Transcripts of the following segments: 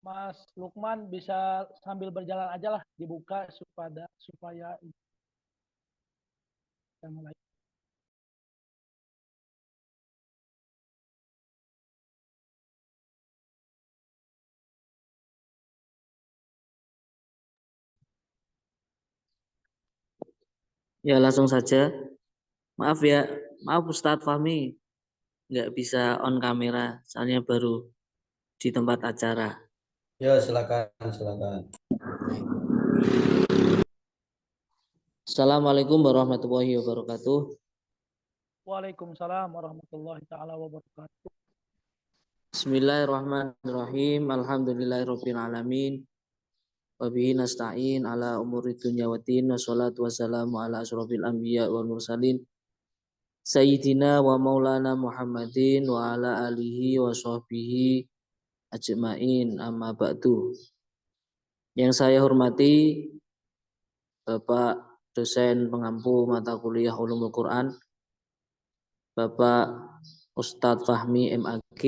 Mas Lukman bisa sambil berjalan aja lah, dibuka supaya kita mulai. Ya langsung saja. Maaf ya, maaf Ustadz Fahmi nggak bisa on kamera, soalnya baru di tempat acara. Ya, silakan, silakan. Assalamualaikum warahmatullahi wabarakatuh. Waalaikumsalam warahmatullahi taala wabarakatuh. Bismillahirrahmanirrahim. Alhamdulillahirabbil alamin. Wa bihi nasta'in ala umuri dunya waddin. Wassalatu wassalamu ala asyrofil anbiya wal mursalin. Sayyidina wa maulana Muhammadin wa ala alihi wa sahbihi ajma'in, amma ba'du. Yang saya hormati Bapak dosen pengampu mata kuliah Ulumul Quran, Bapak Ustadz Fahmi MAG.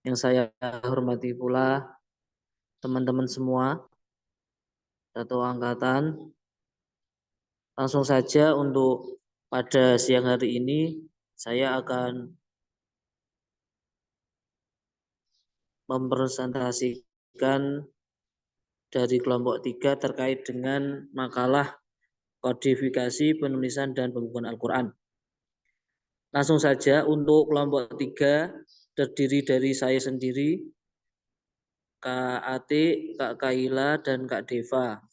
Yang saya hormati pula teman-teman semua satu angkatan. Langsung saja untuk pada siang hari ini saya akan mempresentasikan dari kelompok 3 terkait dengan makalah kodifikasi penulisan dan pembukuan Al-Quran. Langsung saja untuk kelompok 3 terdiri dari saya sendiri, Kak Ati, Kak Kaila, dan Kak Deva.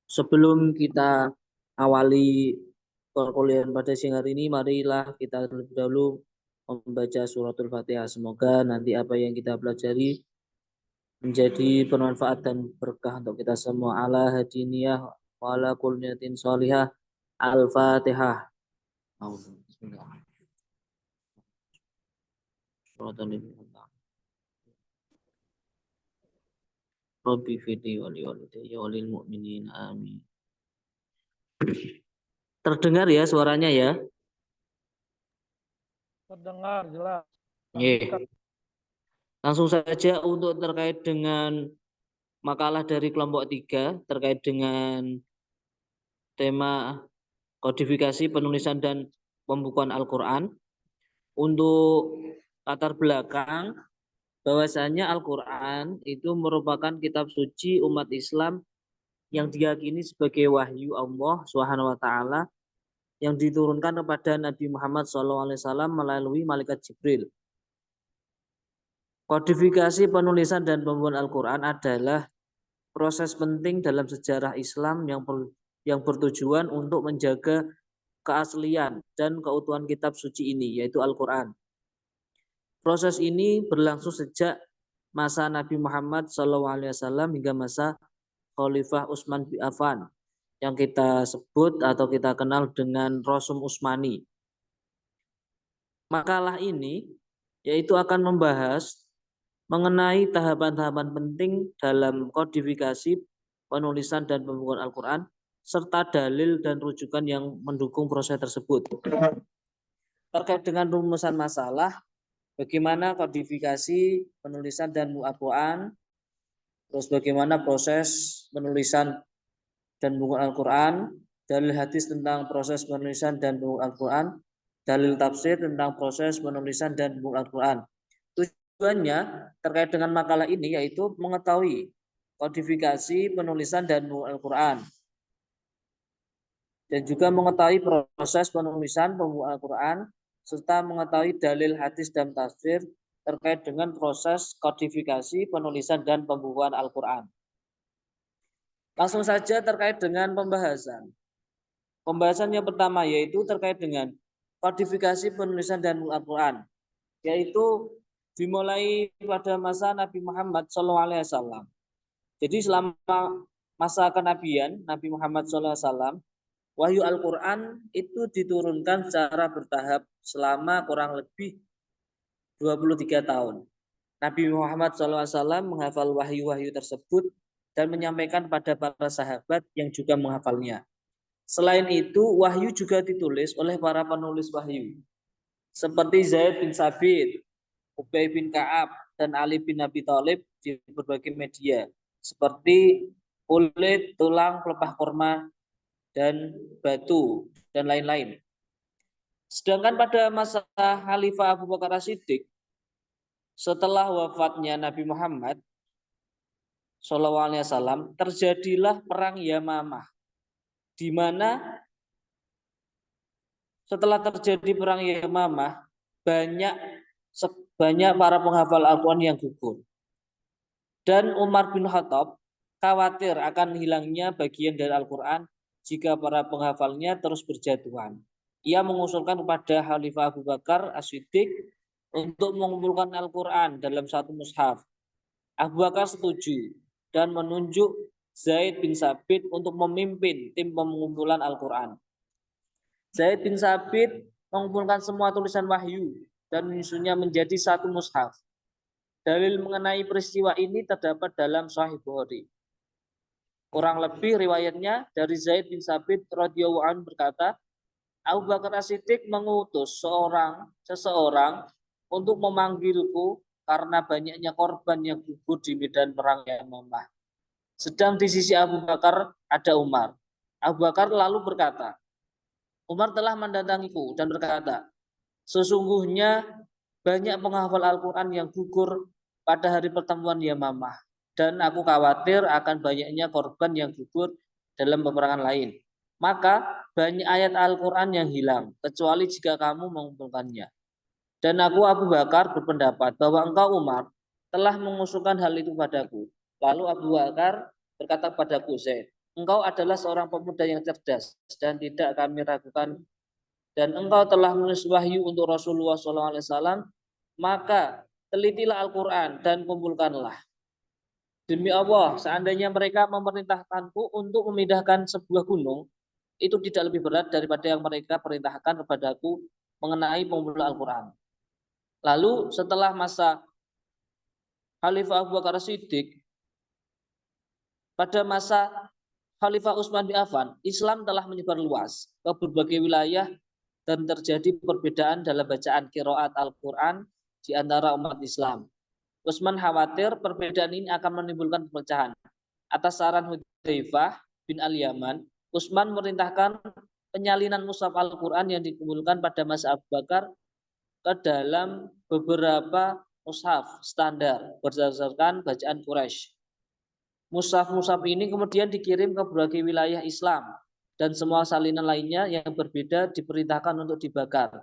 Sebelum kita awali perkuliahan pada siang hari ini, marilah kita terlebih dahulu membaca suratul Fatihah. Semoga nanti apa yang kita pelajari menjadi bermanfaat dan berkah untuk kita semua. Ala hadiniyah wa ala kulniyatin sholihah. Al-Fatihah. Bismillah. Rabbi fidi wali walidayya walil mu'minin amin. Terdengar ya suaranya ya? Terdengar jelas. Yeah. Langsung saja untuk terkait dengan makalah dari kelompok 3 terkait dengan tema kodifikasi penulisan dan pembukuan Al-Quran. Untuk latar belakang, bahwasanya Al-Quran itu merupakan kitab suci umat Islam yang diyakini sebagai wahyu Allah Subhanahu wa taala yang diturunkan kepada Nabi Muhammad SAW melalui malaikat Jibril. Kodifikasi penulisan dan pembukuan Al-Quran adalah proses penting dalam sejarah Islam yang bertujuan untuk menjaga keaslian dan keutuhan kitab suci ini, yaitu Al-Quran. Proses ini berlangsung sejak masa Nabi Muhammad SAW hingga masa Khalifah Utsman bin Affan yang kita sebut atau kita kenal dengan Rasum Utsmani. Makalah ini yaitu akan membahas mengenai tahapan-tahapan penting dalam kodifikasi penulisan dan pembukuan Al-Quran serta dalil dan rujukan yang mendukung proses tersebut. Terkait dengan rumusan masalah, bagaimana kodifikasi penulisan dan Al-Quran, terus bagaimana proses penulisan dan pembukuan Al-Quran, dalil hadis tentang proses penulisan dan pembukuan Al-Quran, dalil tafsir tentang proses penulisan dan pembukuan Al-Quran. Tujuannya terkait dengan makalah ini yaitu mengetahui kodifikasi penulisan dan pembukuan Al-Quran dan juga mengetahui proses penulisan pembukuan Al-Quran serta mengetahui dalil hadis dan tafsir terkait dengan proses kodifikasi penulisan dan pembukuan Al-Quran. Langsung saja terkait dengan pembahasan. Pembahasan yang pertama yaitu terkait dengan kodifikasi penulisan dan Al-Quran, yaitu dimulai pada masa Nabi Muhammad SAW. Jadi selama masa kenabian Nabi Muhammad SAW, wahyu Al-Quran itu diturunkan secara bertahap selama kurang lebih 23 tahun. Nabi Muhammad SAW menghafal wahyu-wahyu tersebut dan menyampaikan pada para sahabat yang juga menghafalnya. Selain itu, wahyu juga ditulis oleh para penulis wahyu. seperti Zaid bin Sabit, Ubay bin Ka'ab, dan Ali bin Abi Thalib di berbagai media seperti kulit, tulang, pelepah korma, dan batu, dan lain-lain. Sedangkan pada masa Khalifah Abu Bakar As-Siddiq, setelah wafatnya Nabi Muhammad SAW, terjadilah perang Yamamah, di mana setelah terjadi perang Yamamah, banyak para penghafal Al-Quran yang gugur. Dan Umar bin Khattab khawatir akan hilangnya bagian dari Al-Quran jika para penghafalnya terus berjatuhan. Ia mengusulkan kepada Khalifah Abu Bakar As-Siddiq untuk mengumpulkan Al-Quran dalam satu mushaf. Abu Bakar setuju dan menunjuk Zaid bin Sabit untuk memimpin tim pengumpulan Al-Quran. Zaid bin Sabit mengumpulkan semua tulisan wahyu dan menyusunnya menjadi satu mushaf. Dalil mengenai peristiwa ini terdapat dalam Sahih Bukhari. Kurang lebih riwayatnya dari Zaid bin Sabit radhiyallahu anhu berkata, Abu Bakar As-Siddiq mengutus seseorang untuk memanggilku karena banyaknya korban yang gugur di medan perang Yamamah. Sedang di sisi Abu Bakar ada Umar. Abu Bakar lalu berkata, Umar telah mendatangiku dan berkata, sesungguhnya banyak penghafal Al-Quran yang gugur pada hari pertemuan Yamamah, dan aku khawatir akan banyaknya korban yang gugur dalam peperangan lain. Maka banyak ayat Al-Quran yang hilang, kecuali jika kamu mengumpulkannya. Dan aku Abu Bakar berpendapat bahwa engkau Umar telah mengusulkan hal itu padaku. Lalu Abu Bakar berkata padaku, Zaid, engkau adalah seorang pemuda yang cerdas dan tidak kami ragukan, dan engkau telah menulis wahyu untuk Rasulullah SAW, maka telitilah Al-Quran dan kumpulkanlah. Demi Allah, seandainya mereka memerintahkanku untuk memindahkan sebuah gunung, itu tidak lebih berat daripada yang mereka perintahkan kepadaku mengenai pengumpulan Al-Quran. Lalu setelah masa Khalifah Abu Bakar Siddiq, pada masa Khalifah Utsman bin Affan, Islam telah menyebar luas ke berbagai wilayah dan terjadi perbedaan dalam bacaan qiraat Al-Quran di antara umat Islam. Utsman khawatir perbedaan ini akan menimbulkan perpecahan. Atas saran Hudzaifah bin Al-Yaman, Utsman memerintahkan penyalinan mushaf Al-Quran yang dikumpulkan pada masa Abu Bakar ke dalam beberapa mushaf standar berdasarkan bacaan Quraisy. Mushaf-mushaf ini kemudian dikirim ke berbagai wilayah Islam dan semua salinan lainnya yang berbeda diperintahkan untuk dibakar.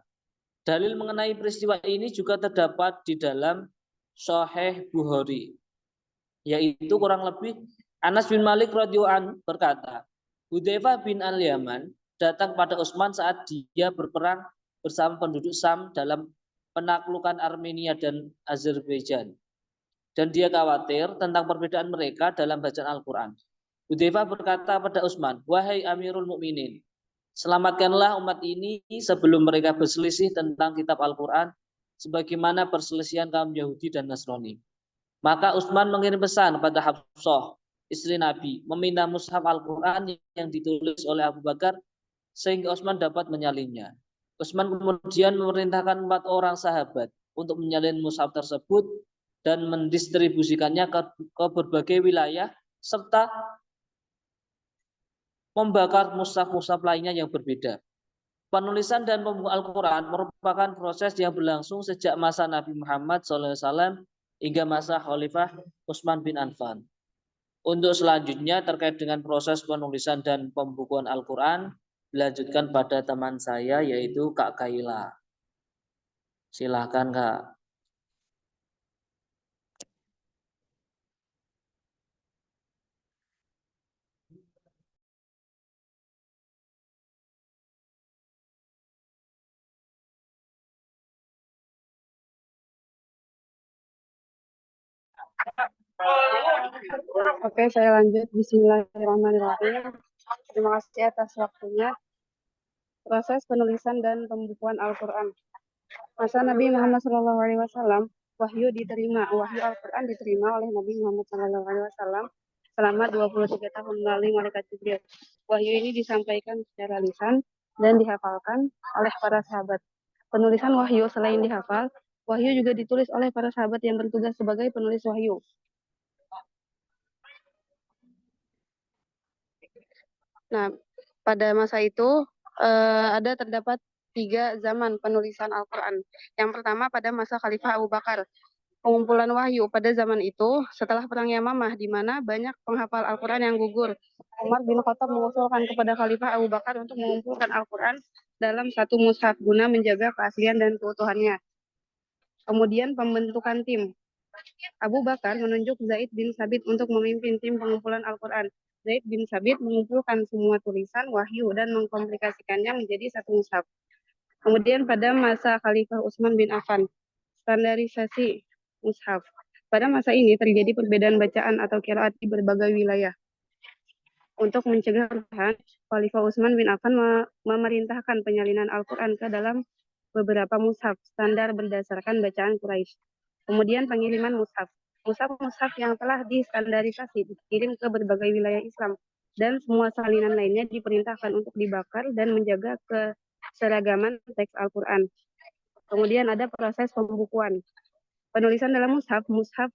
Dalil mengenai peristiwa ini juga terdapat di dalam Sahih Bukhari, yaitu kurang lebih Anas bin Malik radhiyallahu anhu berkata, Hudzaifah bin Al-Yaman datang pada Utsman saat dia berperang bersama penduduk Sam dalam penaklukan Armenia dan Azerbaijan. Dan dia khawatir tentang perbedaan mereka dalam bacaan Al-Quran. Hudzaifah berkata pada Utsman, wahai Amirul Mukminin, selamatkanlah umat ini sebelum mereka berselisih tentang kitab Al-Quran sebagaimana perselisihan kaum Yahudi dan Nasrani. Maka Utsman mengirim pesan pada Hafsah, istri Nabi, meminta mushaf Al-Quran yang ditulis oleh Abu Bakar sehingga Utsman dapat menyalinnya. Utsman kemudian memerintahkan 4 orang sahabat untuk menyalin mushaf tersebut dan mendistribusikannya ke berbagai wilayah serta membakar mushaf-mushaf lainnya yang berbeda. Penulisan dan pembukaan Al-Quran merupakan proses yang berlangsung sejak masa Nabi Muhammad SAW hingga masa Khalifah Utsman bin Affan. Untuk selanjutnya terkait dengan proses penulisan dan pembukuan Al-Quran dilanjutkan pada teman saya yaitu Kak Kaila. Silahkan Kak. Oke, saya lanjut. Bismillahirrahmanirrahim. Terima kasih atas waktunya. Proses penulisan dan pembukuan Al-Quran. Masa Nabi Muhammad SAW, wahyu Al-Quran diterima oleh Nabi Muhammad SAW selama 23 tahun melalui malaikat Jibril. Wahyu ini disampaikan secara lisan dan dihafalkan oleh para sahabat. penulisan wahyu. Selain dihafal, wahyu juga ditulis oleh para sahabat yang bertugas sebagai penulis wahyu. Nah, pada masa itu terdapat 3 zaman penulisan Al-Quran. Yang pertama pada masa Khalifah Abu Bakar. Pengumpulan wahyu pada zaman itu setelah perang Yamamah, di mana banyak penghafal Al-Quran yang gugur. Umar bin Khattab mengusulkan kepada Khalifah Abu Bakar untuk mengumpulkan Al-Quran dalam satu mushaf guna menjaga keaslian dan keutuhannya. Kemudian pembentukan tim. Abu Bakar menunjuk Zaid bin Sabit untuk memimpin tim pengumpulan Al-Quran. Zaid bin Sabit mengumpulkan semua tulisan wahyu dan mengkomplikasikannya menjadi satu mushaf. Kemudian pada masa Khalifah Utsman bin Affan, standarisasi mushaf. Pada masa ini terjadi perbedaan bacaan atau qiraat di berbagai wilayah. Untuk mencegah perubahan, Khalifah Utsman bin Affan memerintahkan penyalinan Al-Quran ke dalam beberapa mushaf standar berdasarkan bacaan Quraisy. Kemudian pengiriman mushaf. Mushaf-mushaf yang telah distandarisasi dikirim ke berbagai wilayah Islam, dan semua salinan lainnya diperintahkan untuk dibakar dan menjaga keseragaman teks Al-Quran. Kemudian ada proses pembukuan. Penulisan dalam mushaf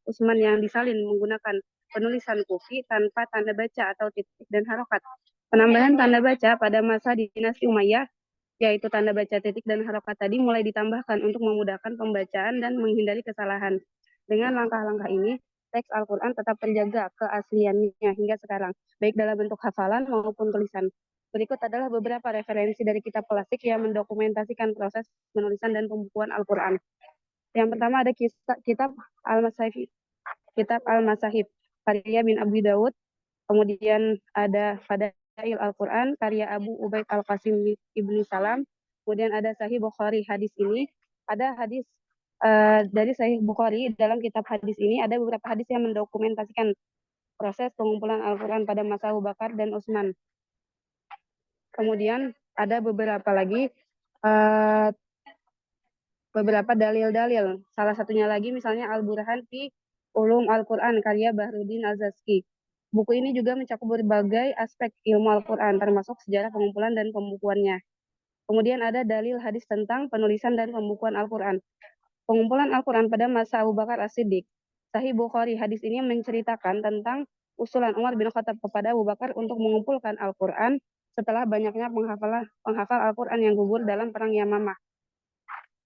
Utsman yang disalin menggunakan penulisan kufi tanpa tanda baca atau titik dan harokat. Penambahan tanda baca pada masa dinasti Umayyah, yaitu tanda baca titik dan harokat tadi, mulai ditambahkan untuk memudahkan pembacaan dan menghindari kesalahan. Dengan langkah-langkah ini, teks Al-Quran tetap terjaga keasliannya hingga sekarang, baik dalam bentuk hafalan maupun tulisan. Berikut adalah beberapa referensi dari kitab klasik yang mendokumentasikan proses penulisan dan pembukuan Al-Quran. Yang pertama ada kitab Al-Masahib karya bin Abi Dawud. Kemudian ada Fadail Al-Quran karya Abu Ubaid Al-Qasim Ibnu Salam. Kemudian ada Sahih Bukhari. Hadis ini ada hadis dari Sahih Bukhari. Dalam kitab hadis ini ada beberapa hadis yang mendokumentasikan proses pengumpulan Al-Quran pada masa Abu Bakar dan Utsman. Kemudian ada beberapa lagi beberapa dalil-dalil. Salah satunya lagi misalnya Al-Burhan fi Ulum Al-Quran karya Bahruddin Al-Zaski. Buku ini juga mencakup berbagai aspek ilmu Al-Quran, termasuk sejarah pengumpulan dan pembukuannya. Kemudian ada dalil hadis tentang penulisan dan pembukuan Al-Quran. Pengumpulan Al-Quran pada masa Abu Bakar As-Siddiq. Sahih Bukhari, hadis ini menceritakan tentang usulan Umar bin Khattab kepada Abu Bakar untuk mengumpulkan Al-Quran setelah banyaknya penghafal Al-Quran yang gugur dalam perang Yamamah.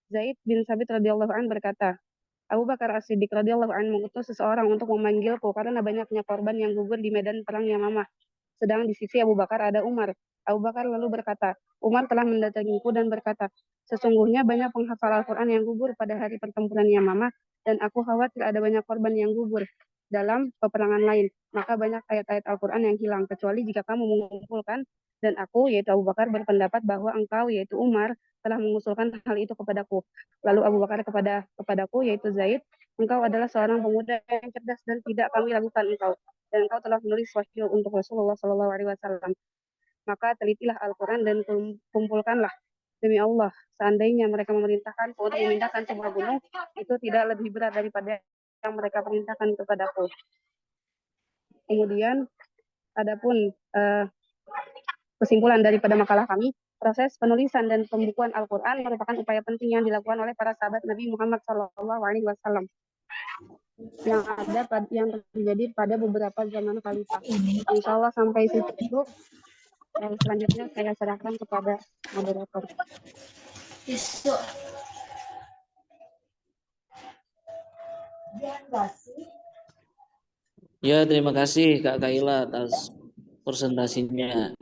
Zaid bin Sabit radhiyallahu anhu berkata, Abu Bakar As-Siddiq radhiyallahu anhu mengutus seseorang untuk memanggilku karena banyaknya korban yang gugur di medan perang Yamamah. Sedang di sisi Abu Bakar ada Umar. Abu Bakar lalu berkata, Umar telah mendatangiku dan berkata, sesungguhnya banyak penghafal Al-Quran yang gugur pada hari pertempuran Yamamah, dan aku khawatir ada banyak korban yang gugur dalam peperangan lain. Maka banyak ayat-ayat Al-Quran yang hilang, kecuali jika kamu mengumpulkan, dan aku, yaitu Abu Bakar, berpendapat bahwa engkau, yaitu Umar, telah mengusulkan hal itu kepadaku. Lalu Abu Bakar kepadaku, yaitu Zaid, engkau adalah seorang pemuda yang cerdas dan tidak kami ragukan engkau. Dan engkau telah menulis wahyu untuk Rasulullah Shallallahu Alaihi Wasallam. Maka telitilah Al-Quran dan kumpulkanlah. Demi Allah, seandainya mereka memerintahkan untuk memindahkan sebuah gunung, itu tidak lebih berat daripada yang mereka perintahkan kepadaku. Kemudian, adapun kesimpulan daripada makalah kami, proses penulisan dan pembukuan Al-Quran merupakan upaya penting yang dilakukan oleh para sahabat Nabi Muhammad SAW yang terjadi pada beberapa zaman khalifah. Insya Allah sampai situ. Selanjutnya saya serahkan kepada moderator. Ya, terima kasih Kak Kaila atas presentasinya.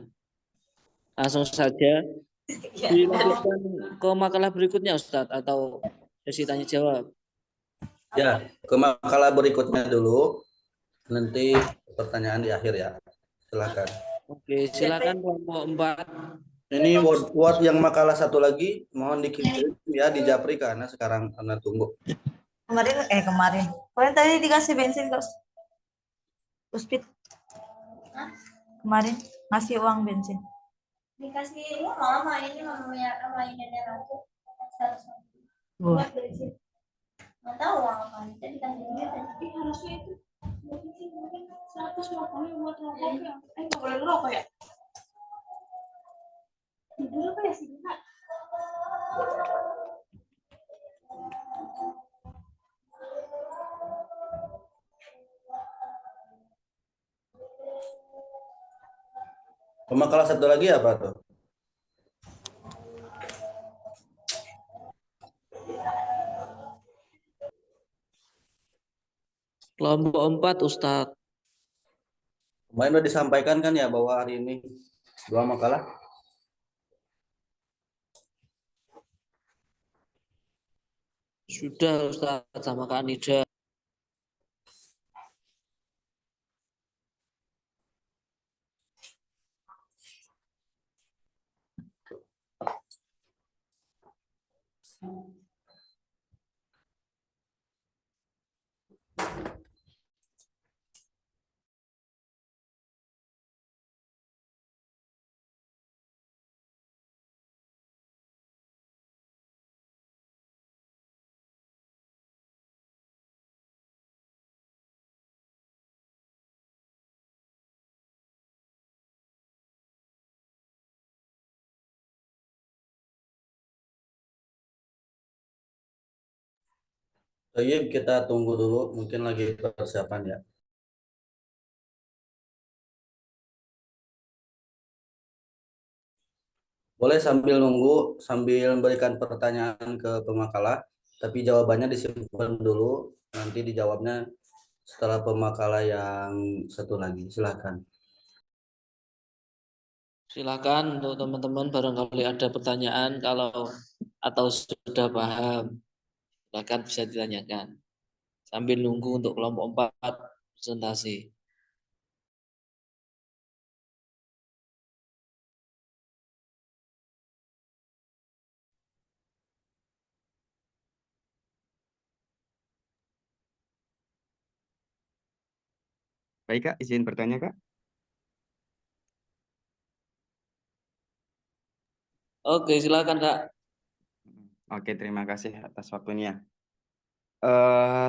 Langsung saja dilanjutkan ke makalah berikutnya Ustadz, atau sesi tanya jawab. Ya, ke makalah berikutnya dulu. Nanti pertanyaan di akhir ya. Silakan. Oke, silakan kelompok 4. Ini word yang makalah satu lagi mohon dikirim ya di Japri karena sekarang Anda tunggu. Kemarin. Kalian tadi dikasih bensin kok. Uspit. Kemarin ngasih uang bensin. Dikasih mama ini mamanya aku 100 buat bensin. Nggak tahu uang apa, kita dikasih duit tapi harusnya itu buat bensin mungkin 150 buat rokok ya. Nggak boleh ngerokok ya? Tidur apa ya sih? Pemakalah satu lagi apa tuh? Kelompok 4, Ustadz. Kemarin udah disampaikan kan ya bahwa hari ini 2 makalah. Sudah Ustadz sama Kak Nida. Jadi kita tunggu dulu, mungkin lagi persiapan ya. Boleh sambil nunggu, sambil memberikan pertanyaan ke pemakalah, tapi jawabannya disimpan dulu, nanti dijawabnya setelah pemakalah yang satu lagi. Silakan. Silakan untuk teman-teman barangkali ada pertanyaan atau sudah paham, silakan bisa ditanyakan. Sambil nunggu untuk kelompok 4 presentasi. Baik Kak, izin bertanya Kak. Oke, silakan Kak. Oke, terima kasih atas waktunya.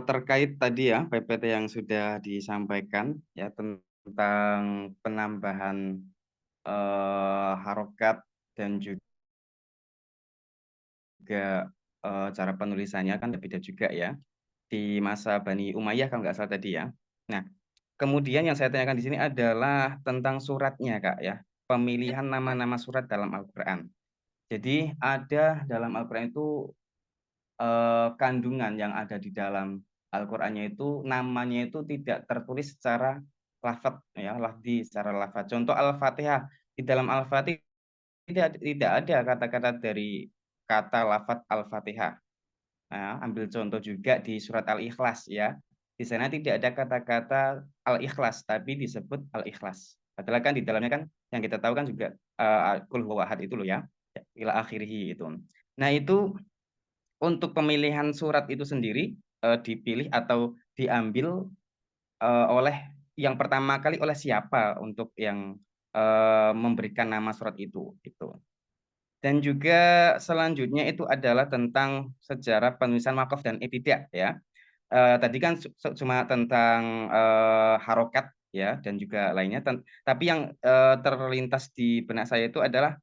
Terkait tadi ya PPT yang sudah disampaikan ya tentang penambahan harokat dan juga cara penulisannya kan beda juga ya di masa Bani Umayyah kalau nggak salah tadi ya. Nah, kemudian yang saya tanyakan di sini adalah tentang suratnya Kak ya, pemilihan nama-nama surat dalam Al-Quran. Jadi ada dalam Al-Quran itu kandungan yang ada di dalam Al-Qur'annya itu namanya itu tidak tertulis secara lafaz ya, lafzi secara lafaz. Contoh Al-Fatihah, di dalam Al-Fatihah tidak ada kata-kata dari kata lafaz Al-Fatihah. Nah, ambil contoh juga di surat Al-Ikhlas ya. Di sana tidak ada kata-kata Al-Ikhlas tapi disebut Al-Ikhlas. Padahal kan di dalamnya kan yang kita tahu kan juga Qul huwa ahad itu loh ya. Ila akhirih itu. Nah, itu untuk pemilihan surat itu sendiri dipilih atau diambil oleh yang pertama kali oleh siapa untuk yang memberikan nama surat itu gitu. Dan juga selanjutnya itu adalah tentang sejarah penulisan wakaf dan ibtidah ya. Tadi kan cuma tentang harokat ya dan juga lainnya. Tapi yang terlintas di benak saya itu adalah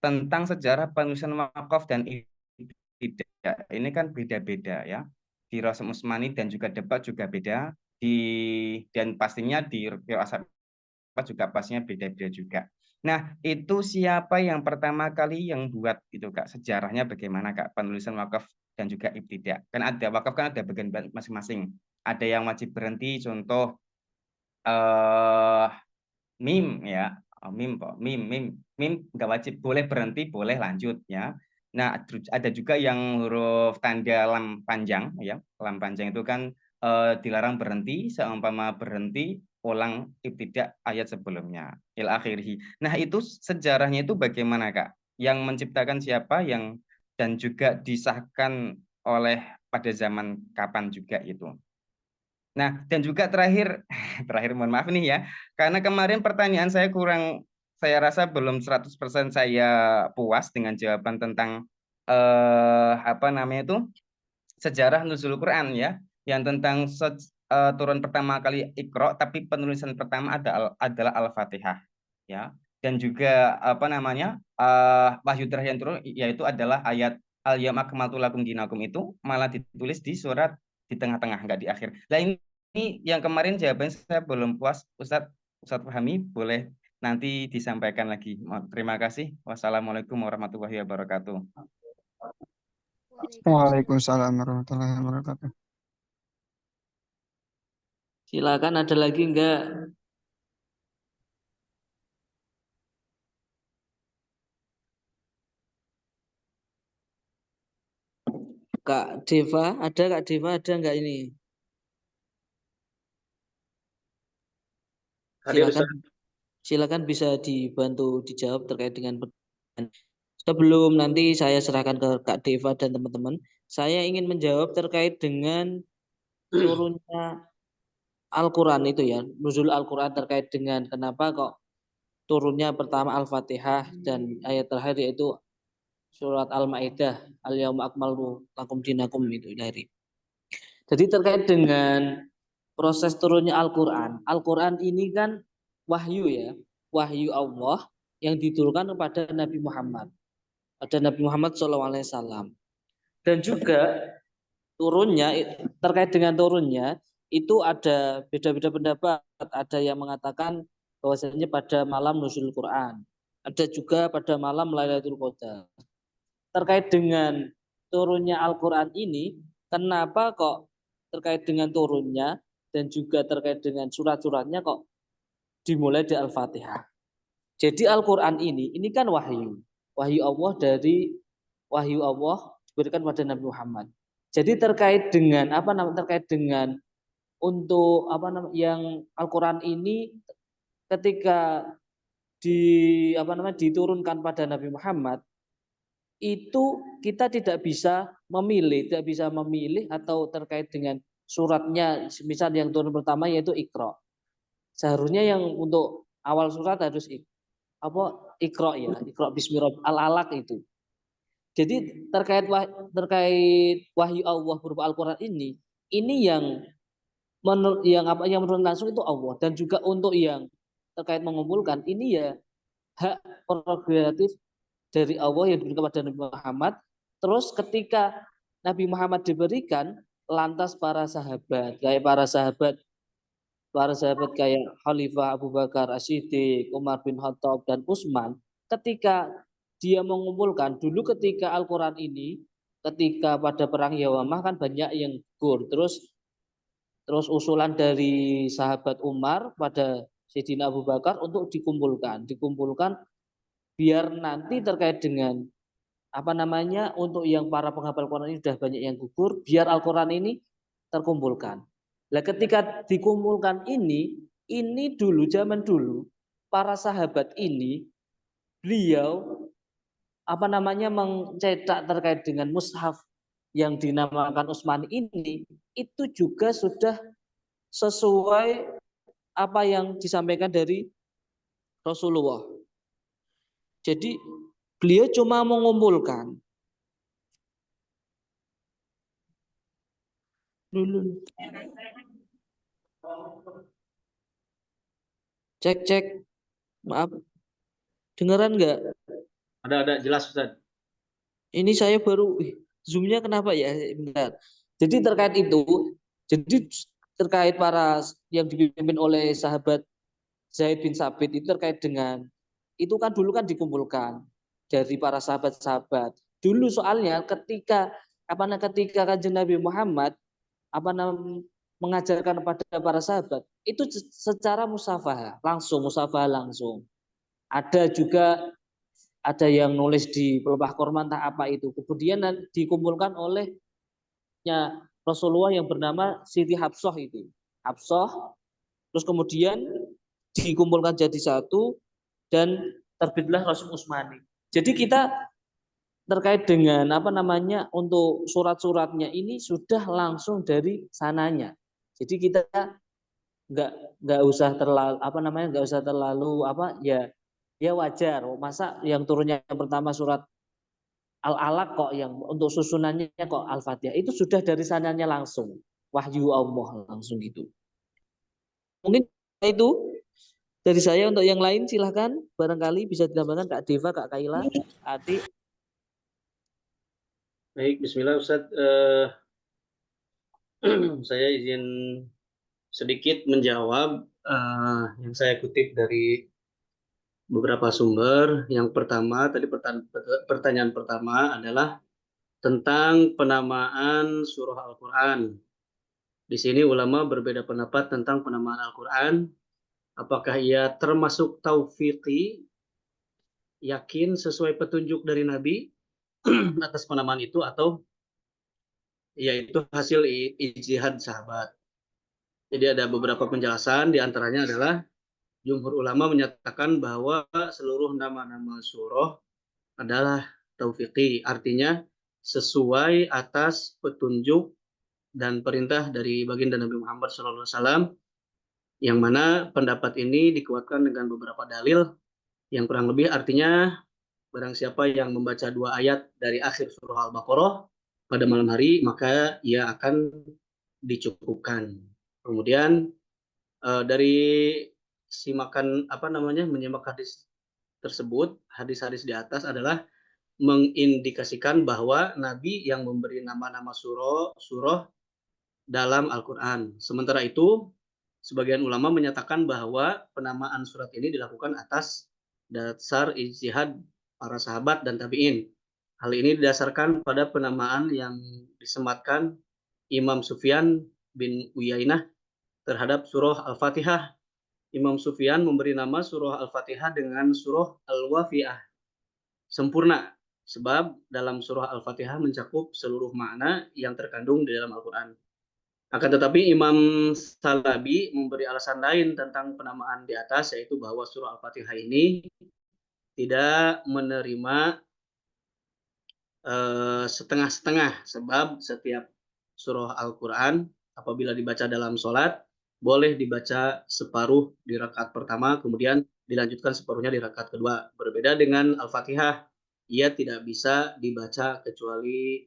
tentang sejarah penulisan wakaf dan ibtidah. Ini kan beda-beda ya. Di Rasul Usmani dan juga debat juga beda. Dan pastinya di Asap juga pastinya beda-beda juga. Nah, itu siapa yang pertama kali yang buat itu Kak? Sejarahnya bagaimana Kak? Penulisan wakaf dan juga ibtidah. Kan ada wakaf kan ada bagian masing-masing. Ada yang wajib berhenti, contoh mim ya. Mim nggak wajib, boleh berhenti, boleh lanjut ya. Nah, ada juga yang huruf tanda lam panjang ya. Lam panjang itu kan dilarang berhenti, seumpama berhenti ulang ibtidak ayat sebelumnya. Il akhirih. Nah, itu sejarahnya itu bagaimana Kak? Yang menciptakan siapa dan juga disahkan oleh pada zaman kapan juga itu. Nah, dan juga terakhir mohon maaf nih ya, karena kemarin pertanyaan saya rasa belum 100% saya puas dengan jawaban tentang apa namanya itu sejarah nuzul Quran ya, yang tentang turun pertama kali Iqra, tapi penulisan pertama adalah Al-Fatihah ya, dan juga apa namanya wahyu terakhir yang turun yaitu adalah ayat Al-Yauma akmaltu lakum dinakum itu malah ditulis di surat di tengah-tengah nggak di akhir. Nah ini yang kemarin jawabannya saya belum puas, Ustadz Fahmi boleh nanti disampaikan lagi. Terima kasih. Wassalamualaikum warahmatullahi wabarakatuh. Waalaikumsalam warahmatullahi wabarakatuh. Silakan, ada lagi enggak? Kak Deva, ada Kak Deva, ada enggak ini? Hadir, Silakan, silakan bisa dibantu dijawab terkait dengan pertanyaan. Sebelum nanti saya serahkan ke Kak Deva dan teman-teman, saya ingin menjawab terkait dengan turunnya Al-Quran itu ya, nuzul Al-Quran terkait dengan kenapa kok turunnya pertama Al-Fatihah dan ayat terakhir yaitu surat Al-Maidah, Al-Yauma akmaltu lakum dinakum itu dari. Jadi terkait dengan proses turunnya Al-Quran, Al-Quran ini kan wahyu ya, wahyu Allah yang diturunkan kepada Nabi Muhammad, pada Nabi Muhammad SAW. Dan juga turunnya, terkait dengan turunnya itu ada beda-beda pendapat. Ada yang mengatakan bahwasanya pada malam nuzul Quran, ada juga pada malam Lailatul Qadar. Terkait dengan turunnya Al-Quran ini, kenapa kok terkait dengan turunnya dan juga terkait dengan surat-suratnya kok dimulai di Al-Fatihah? Jadi Al-Quran ini kan wahyu Allah wahyu Allah diberikan pada Nabi Muhammad. Jadi terkait dengan terkait dengan untuk yang Al-Quran ini ketika diturunkan pada Nabi Muhammad, itu kita tidak bisa memilih atau terkait dengan suratnya, misal yang turun pertama yaitu Iqra. Seharusnya yang untuk awal surat harus Iqra ya, Iqra bismi rabbikal Al-Alaq itu. Jadi terkait wahyu Allah berupa Al-Quran ini yang menurun langsung itu Allah, dan juga untuk yang terkait mengumpulkan ini ya hak prerogatif dari Allah yang diberikan kepada Nabi Muhammad. Terus ketika Nabi Muhammad diberikan, lantas para sahabat kayak Khalifah Abu Bakar As-Siddiq, Umar bin Khattab dan Utsman, ketika dia mengumpulkan dulu ketika Al-Quran ini, ketika pada perang Yawamah kan banyak yang gugur, terus usulan dari sahabat Umar pada Sayyidina Abu Bakar untuk dikumpulkan biar nanti terkait dengan untuk yang para penghafal Quran ini sudah banyak yang gugur, biar Al-Quran ini terkumpulkan. Nah, ketika dikumpulkan ini dulu zaman dulu para sahabat ini beliau mencetak terkait dengan mushaf yang dinamakan Utsmani ini, itu juga sudah sesuai apa yang disampaikan dari Rasulullah. Jadi beliau cuma mengumpulkan dulu. Cek, maaf, dengeran nggak? Ada jelas Ustaz. Ini saya baru zoomnya kenapa ya? Bentar. Jadi terkait itu, terkait para yang dipimpin oleh sahabat Zaid bin Sabit itu terkait dengan itu kan dulu kan dikumpulkan dari para sahabat-sahabat. Dulu soalnya ketika Kanjeng Nabi Muhammad mengajarkan kepada para sahabat itu secara musafahah langsung. Ada yang nulis di pelepah korma entah apa itu. Kemudian dikumpulkan olehnya Rasulullah yang bernama Siti Hafsah itu. Terus kemudian dikumpulkan jadi satu dan terbitlah Rasul Utsmani. Jadi kita terkait dengan untuk surat-suratnya ini sudah langsung dari sananya. Jadi kita nggak usah terlalu ya wajar. Masa yang turunnya yang pertama surat Al-Alaq kok yang untuk susunannya kok Al-Fatihah, itu sudah dari sananya langsung wahyu Allah langsung gitu. Mungkin itu dari saya. Untuk yang lain silahkan barangkali bisa ditambahkan Kak Deva, Kak Kaila, Ati. Baik, bismillah Ustaz. Saya izin sedikit menjawab yang saya kutip dari beberapa sumber. Yang pertama, tadi pertanyaan pertama adalah tentang penamaan surah Al-Quran. Di sini ulama berbeda pendapat tentang penamaan Al-Quran. Apakah ia termasuk taufiqi, yakin sesuai petunjuk dari Nabi atas penamaan itu, atau yaitu hasil ijtihad sahabat. Jadi ada beberapa penjelasan, diantaranya adalah jumhur ulama menyatakan bahwa seluruh nama-nama surah adalah taufiqi, artinya sesuai atas petunjuk dan perintah dari baginda Nabi Muhammad SAW, yang mana pendapat ini dikuatkan dengan beberapa dalil yang kurang lebih artinya barang siapa yang membaca 2 ayat dari akhir surah Al-Baqarah pada malam hari, maka ia akan dicukupkan. Kemudian dari menyimak hadis tersebut, hadis-hadis di atas adalah mengindikasikan bahwa Nabi yang memberi nama-nama surah dalam Al-Quran. Sementara itu, sebagian ulama menyatakan bahwa penamaan surat ini dilakukan atas dasar ijtihad para sahabat dan tabi'in. Hal ini didasarkan pada penamaan yang disematkan Imam Sufyan bin Uyainah terhadap surah Al-Fatihah. Imam Sufyan memberi nama surah Al-Fatihah dengan surah Al-Wafi'ah, sempurna, sebab dalam surah Al-Fatihah mencakup seluruh makna yang terkandung di dalam Al-Quran. Akan tetapi Imam Salabi memberi alasan lain tentang penamaan di atas, yaitu bahwa surah Al-Fatihah ini tidak menerima setengah-setengah, sebab setiap surah Al-Quran apabila dibaca dalam sholat boleh dibaca separuh di rakaat pertama, kemudian dilanjutkan separuhnya di rakaat kedua. Berbeda dengan Al-Fatihah, ia tidak bisa dibaca kecuali,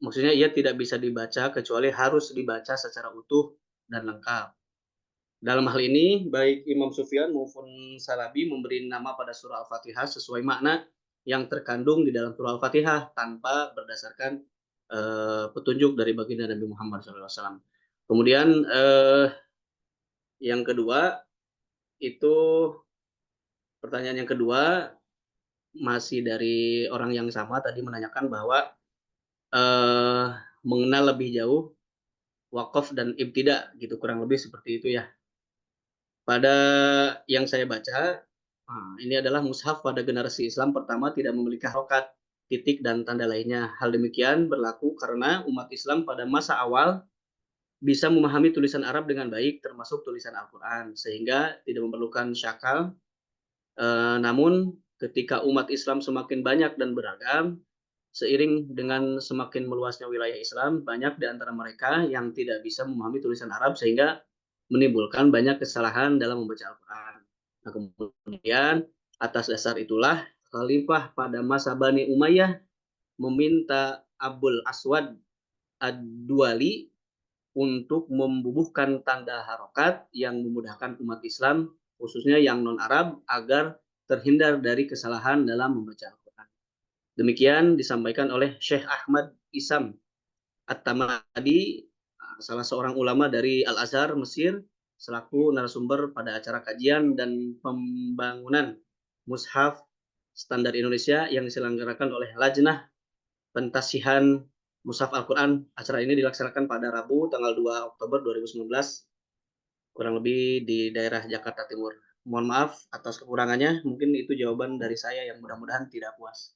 maksudnya ia tidak bisa dibaca kecuali harus dibaca secara utuh dan lengkap. Dalam hal ini, baik Imam Sufyan maupun Salabi memberi nama pada surah Al-Fatihah sesuai makna yang terkandung di dalam surah Al-Fatihah tanpa berdasarkan petunjuk dari baginda Nabi Muhammad SAW. Kemudian yang kedua, itu pertanyaan yang kedua masih dari orang yang sama tadi menanyakan bahwa mengenal lebih jauh wakaf dan ibtida, gitu, kurang lebih seperti itu ya. Pada yang saya baca, ini adalah mushaf pada generasi Islam pertama tidak memiliki harokat, titik, dan tanda lainnya. Hal demikian berlaku karena umat Islam pada masa awal bisa memahami tulisan Arab dengan baik, termasuk tulisan Al-Quran, sehingga tidak memerlukan syakal. Namun ketika umat Islam semakin banyak dan beragam, seiring dengan semakin meluasnya wilayah Islam, banyak di antara mereka yang tidak bisa memahami tulisan Arab, sehingga menimbulkan banyak kesalahan dalam membaca Al-Quran. Nah, kemudian atas dasar itulah Khalifah pada masa Bani Umayyah meminta Abul Aswad Ad-Duali untuk membubuhkan tanda harokat yang memudahkan umat Islam, khususnya yang non-Arab, agar terhindar dari kesalahan dalam membaca Al-Quran. Demikian disampaikan oleh Syekh Ahmad Isam At-Tamadi, salah seorang ulama dari Al-Azhar, Mesir, selaku narasumber pada acara kajian dan pembangunan Mushaf Standar Indonesia yang diselenggarakan oleh Lajnah Pentasihan Mushaf Al-Quran. Acara ini dilaksanakan pada Rabu tanggal 2 Oktober 2019, kurang lebih di daerah Jakarta Timur. Mohon maaf atas kekurangannya, mungkin itu jawaban dari saya yang mudah-mudahan tidak puas.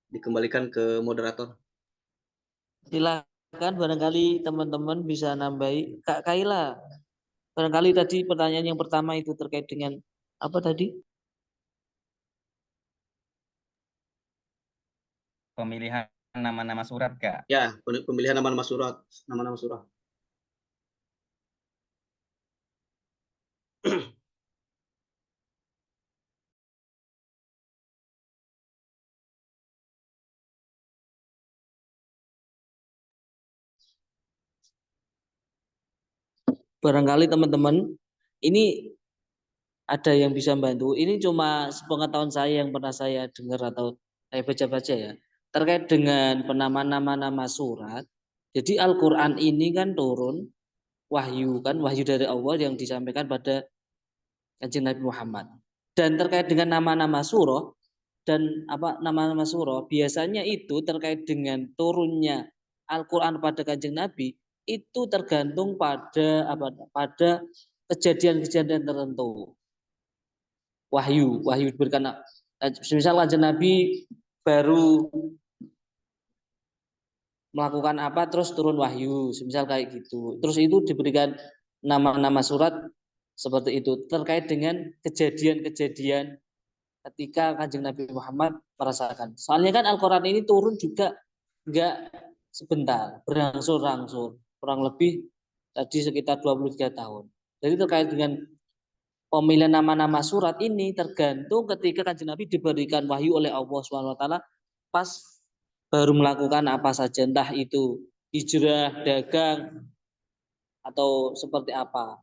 Dikembalikan ke moderator. Silakan, barangkali teman-teman bisa nambahi. Kak Kaila, barangkali tadi pertanyaan yang pertama itu terkait dengan apa tadi? Pemilihan nama-nama surat, Kak. Ya, pemilihan nama-nama surat. Nama-nama surah. Barangkali teman-teman ini ada yang bisa membantu. Ini cuma sepengetahuan saya yang pernah saya dengar atau saya baca-baca ya. Terkait dengan penamaan nama-nama surat. Jadi Al-Quran ini kan turun wahyu dari Allah yang disampaikan pada Kanjeng Nabi Muhammad. Dan terkait dengan nama-nama surah dan nama-nama surah, biasanya itu terkait dengan turunnya Al-Qur'an pada Kanjeng Nabi itu tergantung pada kejadian-kejadian tertentu. Wahyu diberikan, misal Kanjeng Nabi baru melakukan apa terus turun wahyu, misal kayak gitu. Terus itu diberikan nama-nama surat seperti itu terkait dengan kejadian-kejadian ketika Kanjeng Nabi Muhammad merasakan. Soalnya kan Al-Qur'an ini turun juga enggak sebentar, berangsur-angsur, kurang lebih tadi sekitar 23 tahun. Jadi terkait dengan pemilihan nama-nama surat ini tergantung ketika Kanjeng Nabi diberikan wahyu oleh Allah SWT pas baru melakukan apa saja, entah itu hijrah, dagang, atau seperti apa.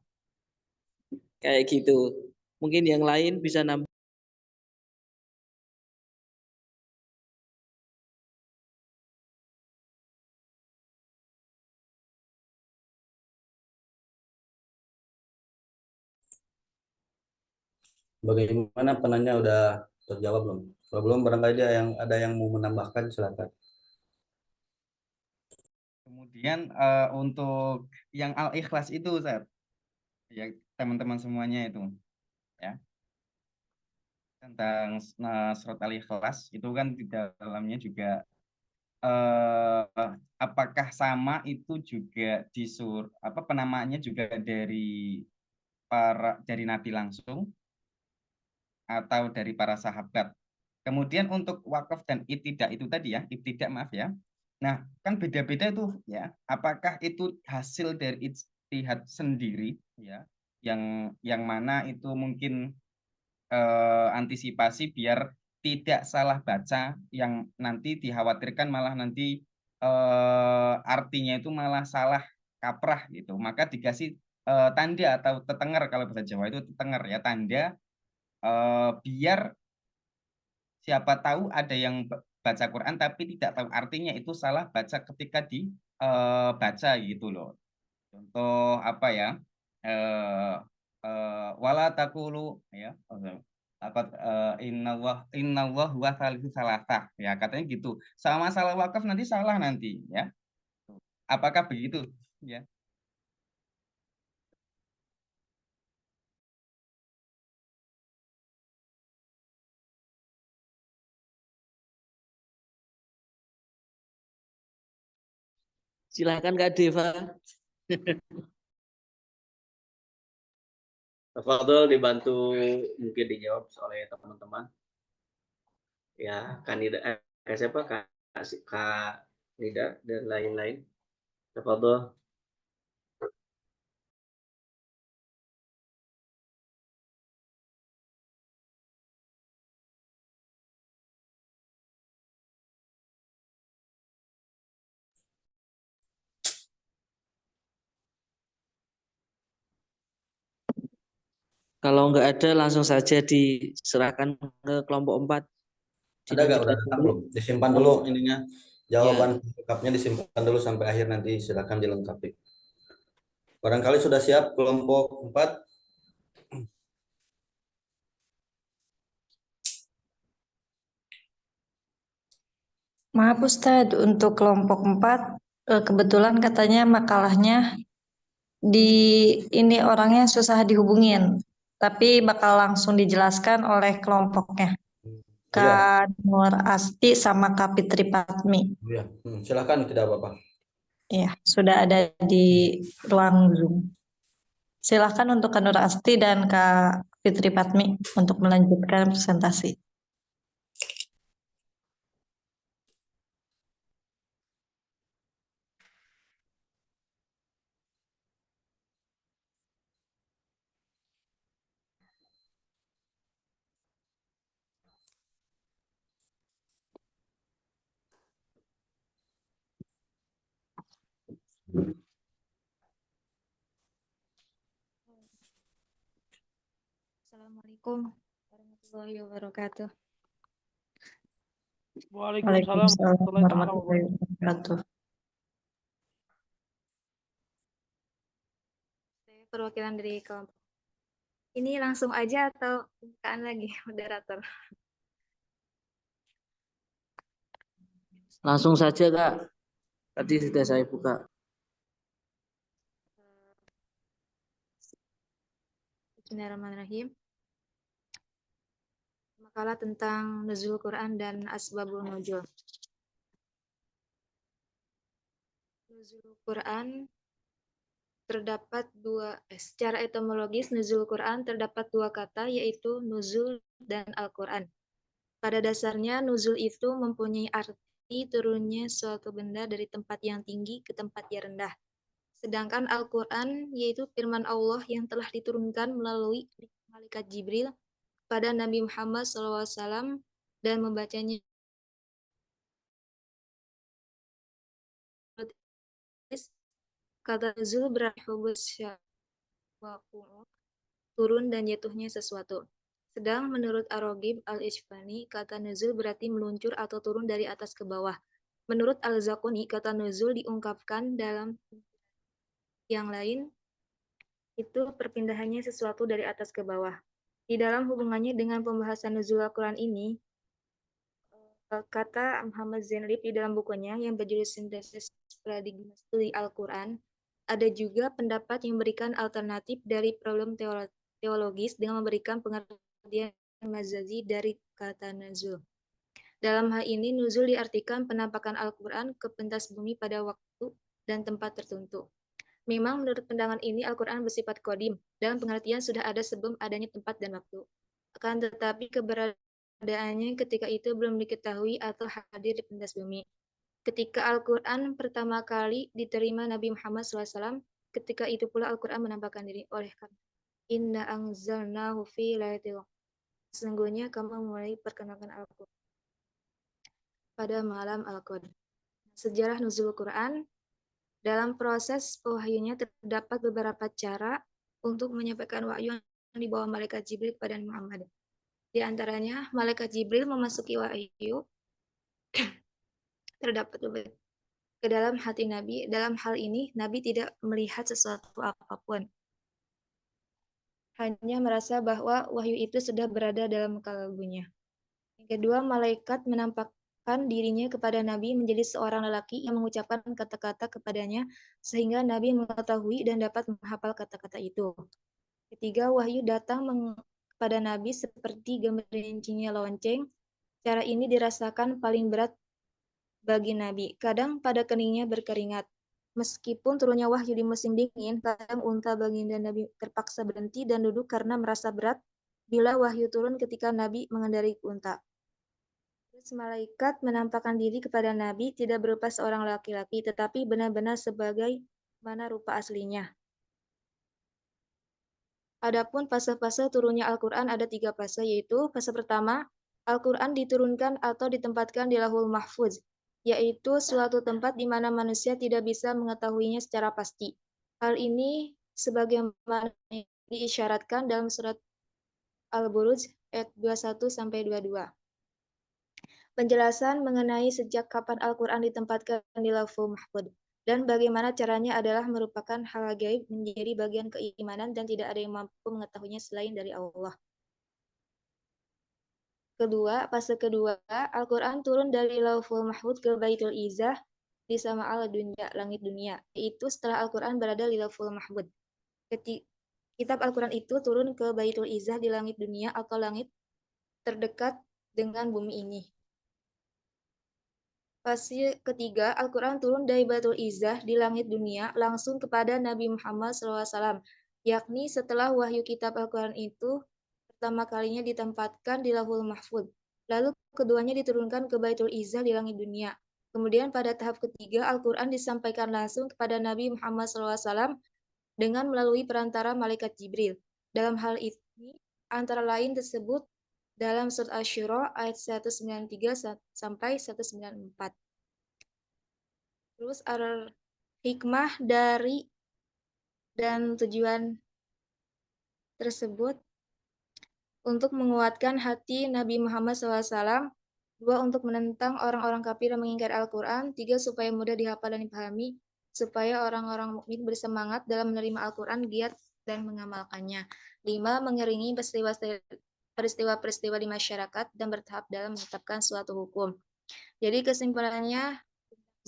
Kayak gitu. Mungkin yang lain bisa nambah. Bagaimana penanya udah terjawab belum? Kalau belum barangkali ada yang mau menambahkan, silakan. Kemudian untuk yang Al-Ikhlas itu, Ustaz, ya teman-teman semuanya itu, ya, tentang surat Al-Ikhlas itu kan di dalamnya juga apakah sama itu juga penamaannya juga dari Nabi langsung atau dari para sahabat. Kemudian untuk wakaf dan ibtidak itu tadi ya, ibtidak maaf ya. Nah, kan beda-beda itu ya. Apakah itu hasil dari ijtihad sendiri ya, yang mana itu mungkin antisipasi biar tidak salah baca, yang nanti dikhawatirkan malah nanti artinya itu malah salah kaprah gitu. Maka dikasih tanda atau tetenger, kalau bahasa Jawa itu tetenger ya, tanda biar siapa tahu ada yang baca Quran tapi tidak tahu artinya itu salah baca ketika dibaca gitu loh. Contoh apa ya? Wala taqulu ya. Apa innallah huwa thalithu salasah ya, katanya gitu. Sama masalah wakaf nanti salah nanti ya. Apakah begitu ya? Silakan Kak Deva. Tafadhol dibantu mungkin dijawab oleh teman-teman. Ya, kandidat siapa? Kak Nida dan lain-lain. Tafadhol. Kalau nggak ada langsung saja diserahkan ke kelompok 4. Ada nggak? Udah datang belum? Disimpan dulu ininya. Jawaban lengkapnya disimpan dulu sampai akhir, nanti silakan dilengkapi. Barangkali sudah siap kelompok 4. Maaf Ustadz, untuk kelompok 4 kebetulan katanya makalahnya ini orangnya susah dihubungin, tapi bakal langsung dijelaskan oleh kelompoknya. Kak Nur Asti sama Kak Fitri Patmi. Iya, silakan, tidak apa-apa. Ya, sudah ada di ruang Zoom. Silakan untuk Kak Nur Asti dan Kak Fitri Patmi untuk melanjutkan presentasi. Assalamualaikum warahmatullahi wabarakatuh. Waalaikumsalam warahmatullahi wabarakatuh. Saya perwakilan dari kelompok Ini langsung aja atau bukaan lagi, moderator? Langsung saja Kak. Tadi sudah saya buka. Bismillahirrahmanirrahim. Makalah tentang nuzul Quran dan asbabun nuzul. Nuzul Quran terdapat secara etimologis nuzul Quran terdapat dua kata, yaitu nuzul dan Al-Quran. Pada dasarnya nuzul itu mempunyai arti turunnya suatu benda dari tempat yang tinggi ke tempat yang rendah. Sedangkan Al-Quran yaitu firman Allah yang telah diturunkan melalui malaikat Jibril kepada Nabi Muhammad SAW dan membacanya kata nuzul berarti turun dan jatuhnya sesuatu. Sedang menurut Ar-Raghib Al-Ishfani, kata nuzul berarti meluncur atau turun dari atas ke bawah. Menurut Al-Zakuni, kata nuzul diungkapkan dalam yang lain itu perpindahannya sesuatu dari atas ke bawah. Di dalam hubungannya dengan pembahasan nuzul Al-Quran ini, kata Muhammad Zainalib di dalam bukunya yang berjudul Sintesis Paradigma Studi Al-Quran, ada juga pendapat yang memberikan alternatif dari problem teologis dengan memberikan pengertian majazi dari kata nuzul. Dalam hal ini, nuzul diartikan penampakan Al-Quran ke pentas bumi pada waktu dan tempat tertentu. Memang menurut pandangan ini Al-Quran bersifat qadim, dalam pengertian sudah ada sebelum adanya tempat dan waktu. Akan tetapi keberadaannya ketika itu belum diketahui atau hadir di pentas bumi. Ketika Al-Quran pertama kali diterima Nabi Muhammad SAW, ketika itu pula Al-Quran menampakkan diri. Oleh karena Inna anzalnahu fi lailatul qadr. Sesungguhnya kamu mulai perkenalkan Al-Quran pada malam Al-Qadr. Sejarah nuzul Quran. Dalam proses wahyunya terdapat beberapa cara untuk menyampaikan wahyu yang dibawa malaikat Jibril kepada Muhammad. Di antaranya, malaikat Jibril memasuki wahyu terdapat ke dalam hati Nabi. Dalam hal ini, Nabi tidak melihat sesuatu apapun. Hanya merasa bahwa wahyu itu sudah berada dalam kalbunya. Yang kedua, malaikat menampakkan dirinya kepada Nabi menjadi seorang lelaki yang mengucapkan kata-kata kepadanya sehingga Nabi mengetahui dan dapat menghafal kata-kata itu. Ketiga, wahyu datang kepada Nabi seperti gemerincingnya lonceng. Cara ini dirasakan paling berat bagi Nabi. Kadang pada keningnya berkeringat. Meskipun turunnya wahyu di musim dingin, kadang unta baginda Nabi terpaksa berhenti dan duduk karena merasa berat bila wahyu turun ketika Nabi mengendarai unta. Malaikat menampakkan diri kepada Nabi tidak berupa seorang laki-laki, tetapi benar-benar sebagai mana rupa aslinya. Adapun fase-fase turunnya Al-Quran ada 3 fase, yaitu fase pertama, Al-Quran diturunkan atau ditempatkan di Lauhul Mahfuz, yaitu suatu tempat di mana manusia tidak bisa mengetahuinya secara pasti. Hal ini sebagaimana diisyaratkan dalam surat Al-Buruj ayat 21-22. Penjelasan mengenai sejak kapan Al-Quran ditempatkan di Lauhul Mahfuz dan bagaimana caranya adalah merupakan hal gaib menjadi bagian keimanan dan tidak ada yang mampu mengetahuinya selain dari Allah. Kedua, fase kedua, Al-Quran turun dari Lauhul Mahfuz ke Baitul Izzah di Sama'al Dunya, langit dunia, yaitu setelah Al-Quran berada di Lauhul Mahfuz. Kitab Al-Quran itu turun ke Baitul Izzah di langit dunia atau langit terdekat dengan bumi ini. Fase ketiga, Al-Quran turun dari Baitul Izzah di langit dunia langsung kepada Nabi Muhammad SAW, yakni setelah wahyu kitab Al-Quran itu pertama kalinya ditempatkan di Lauhul Mahfuz. Lalu keduanya diturunkan ke Baitul Izzah di langit dunia. Kemudian pada tahap ketiga, Al-Quran disampaikan langsung kepada Nabi Muhammad SAW dengan melalui perantara malaikat Jibril. Dalam hal ini, antara lain tersebut dalam surat Asy-Syura ayat 193 sampai 194. Terus hikmah dari dan tujuan tersebut untuk menguatkan hati Nabi Muhammad SAW, 2 untuk menentang orang-orang kafir yang mengingkari Al-Quran, 3 supaya mudah dihafal dan dipahami, supaya orang-orang mukmin bersemangat dalam menerima Al-Quran, giat dan mengamalkannya. 5. Mengiringi peristiwa-peristiwa di masyarakat dan bertahap dalam menetapkan suatu hukum. Jadi kesimpulannya,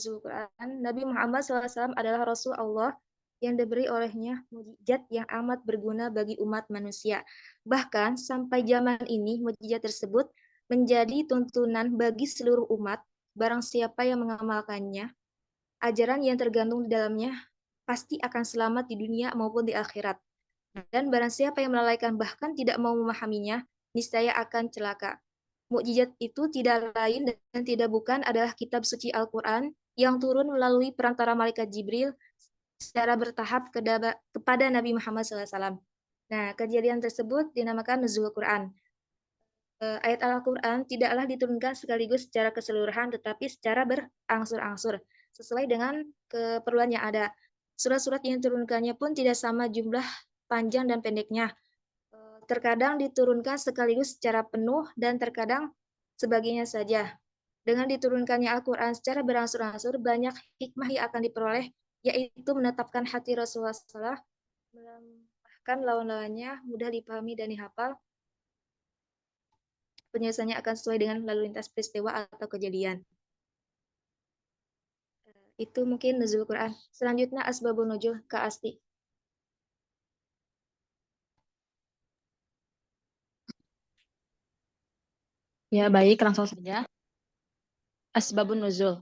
Al-Quran, Nabi Muhammad SAW adalah Rasul Allah yang diberi olehnya mukjizat yang amat berguna bagi umat manusia. Bahkan sampai zaman ini mukjizat tersebut menjadi tuntunan bagi seluruh umat. Barang siapa yang mengamalkannya, ajaran yang tergandung di dalamnya pasti akan selamat di dunia maupun di akhirat. Dan barang siapa yang melalaikan bahkan tidak mau memahaminya, niscaya akan celaka. Mukjizat itu tidak lain dan tidak bukan adalah kitab suci Al-Quran yang turun melalui perantara malaikat Jibril secara bertahap kepada Nabi Muhammad SAW. Nah, kejadian tersebut dinamakan Nuzul Quran. Ayat Al-Quran tidaklah diturunkan sekaligus secara keseluruhan, tetapi secara berangsur-angsur, sesuai dengan keperluan yang ada. Surat-surat yang diturunkannya pun tidak sama jumlah panjang dan pendeknya. Terkadang diturunkan sekaligus secara penuh dan terkadang sebagainya saja. Dengan diturunkannya Al-Quran secara berangsur-angsur, banyak hikmah yang akan diperoleh, yaitu menetapkan hati Rasulullah SAW, bahkan lawan-lawannya mudah dipahami dan dihafal. Penyelesaiannya akan sesuai dengan lalu lintas peristiwa atau kejadian. Itu mungkin nuzul Quran. Selanjutnya asbabun nuzul Kak Asti. Ya, baik, langsung saja. Asbabun nuzul.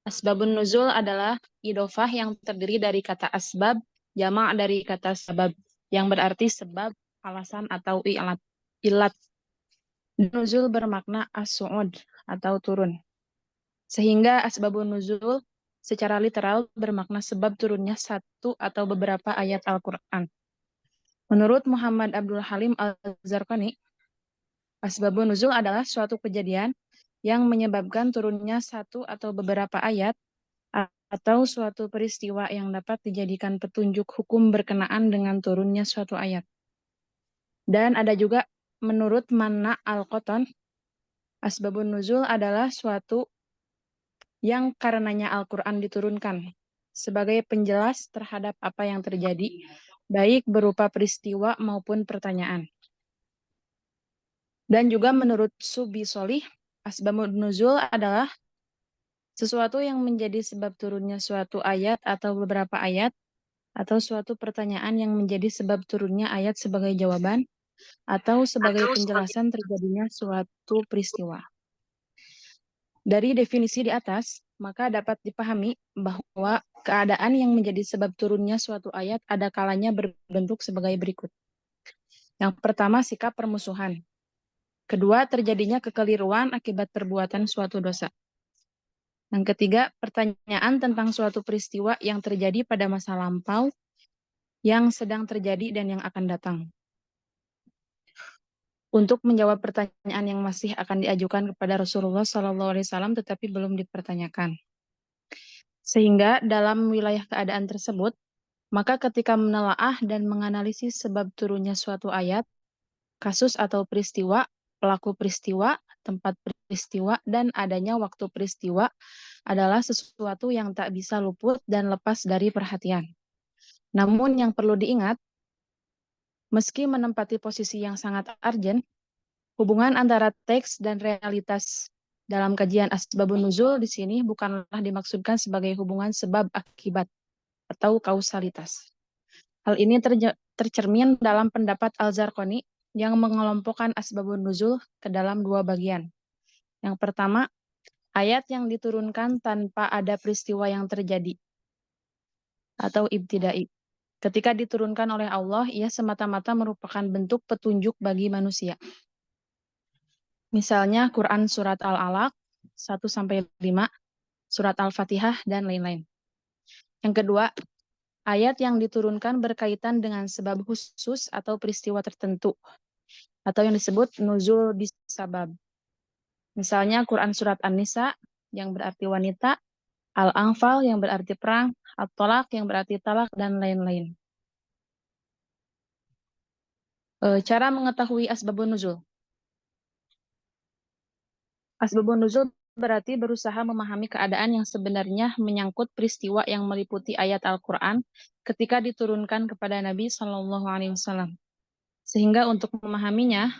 Asbabun nuzul adalah idofah yang terdiri dari kata asbab, jamak dari kata sabab, yang berarti sebab, alasan, atau ilat. Nuzul bermakna as-su'ud, atau turun. Sehingga asbabun nuzul secara literal bermakna sebab turunnya satu atau beberapa ayat Al-Quran. Menurut Muhammad Abdul Halim Al-Zarqani, asbabun nuzul adalah suatu kejadian yang menyebabkan turunnya satu atau beberapa ayat atau suatu peristiwa yang dapat dijadikan petunjuk hukum berkenaan dengan turunnya suatu ayat. Dan ada juga menurut Manna Al-Qatan, asbabun nuzul adalah suatu yang karenanya Al-Quran diturunkan sebagai penjelas terhadap apa yang terjadi, baik berupa peristiwa maupun pertanyaan. Dan juga menurut Subi Solih, asbabun nuzul adalah sesuatu yang menjadi sebab turunnya suatu ayat atau beberapa ayat, atau suatu pertanyaan yang menjadi sebab turunnya ayat sebagai jawaban, atau sebagai penjelasan terjadinya suatu peristiwa. Dari definisi di atas, maka dapat dipahami bahwa keadaan yang menjadi sebab turunnya suatu ayat ada kalanya berbentuk sebagai berikut. Yang pertama, sikap permusuhan. Kedua, terjadinya kekeliruan akibat perbuatan suatu dosa. Yang ketiga, pertanyaan tentang suatu peristiwa yang terjadi pada masa lampau, yang sedang terjadi dan yang akan datang. Untuk menjawab pertanyaan yang masih akan diajukan kepada Rasulullah SAW tetapi belum dipertanyakan. Sehingga dalam wilayah keadaan tersebut, maka ketika menelaah dan menganalisis sebab turunnya suatu ayat, kasus atau peristiwa, pelaku peristiwa, tempat peristiwa, dan adanya waktu peristiwa adalah sesuatu yang tak bisa luput dan lepas dari perhatian. Namun yang perlu diingat, meski menempati posisi yang sangat urgent, hubungan antara teks dan realitas dalam kajian asbabun nuzul di sini bukanlah dimaksudkan sebagai hubungan sebab akibat atau kausalitas. Hal ini tercermin dalam pendapat Al-Zarqani yang mengelompokkan asbabun nuzul ke dalam dua bagian. Yang pertama, ayat yang diturunkan tanpa ada peristiwa yang terjadi atau ibtidai. Ketika diturunkan oleh Allah, ia semata-mata merupakan bentuk petunjuk bagi manusia. Misalnya Quran Surat Al-Alaq 1-5, Surat Al-Fatihah, dan lain-lain. Yang kedua, ayat yang diturunkan berkaitan dengan sebab khusus atau peristiwa tertentu, atau yang disebut nuzul bisabab. Misalnya Quran Surat An-Nisa yang berarti wanita, Al-Anfal yang berarti perang, At-Tolak yang berarti talak, dan lain-lain. Cara mengetahui asbabun nuzul. Asbabun nuzul berarti berusaha memahami keadaan yang sebenarnya menyangkut peristiwa yang meliputi ayat Al-Quran ketika diturunkan kepada Nabi Shallallahu Alaihi Wasallam. Sehingga untuk memahaminya,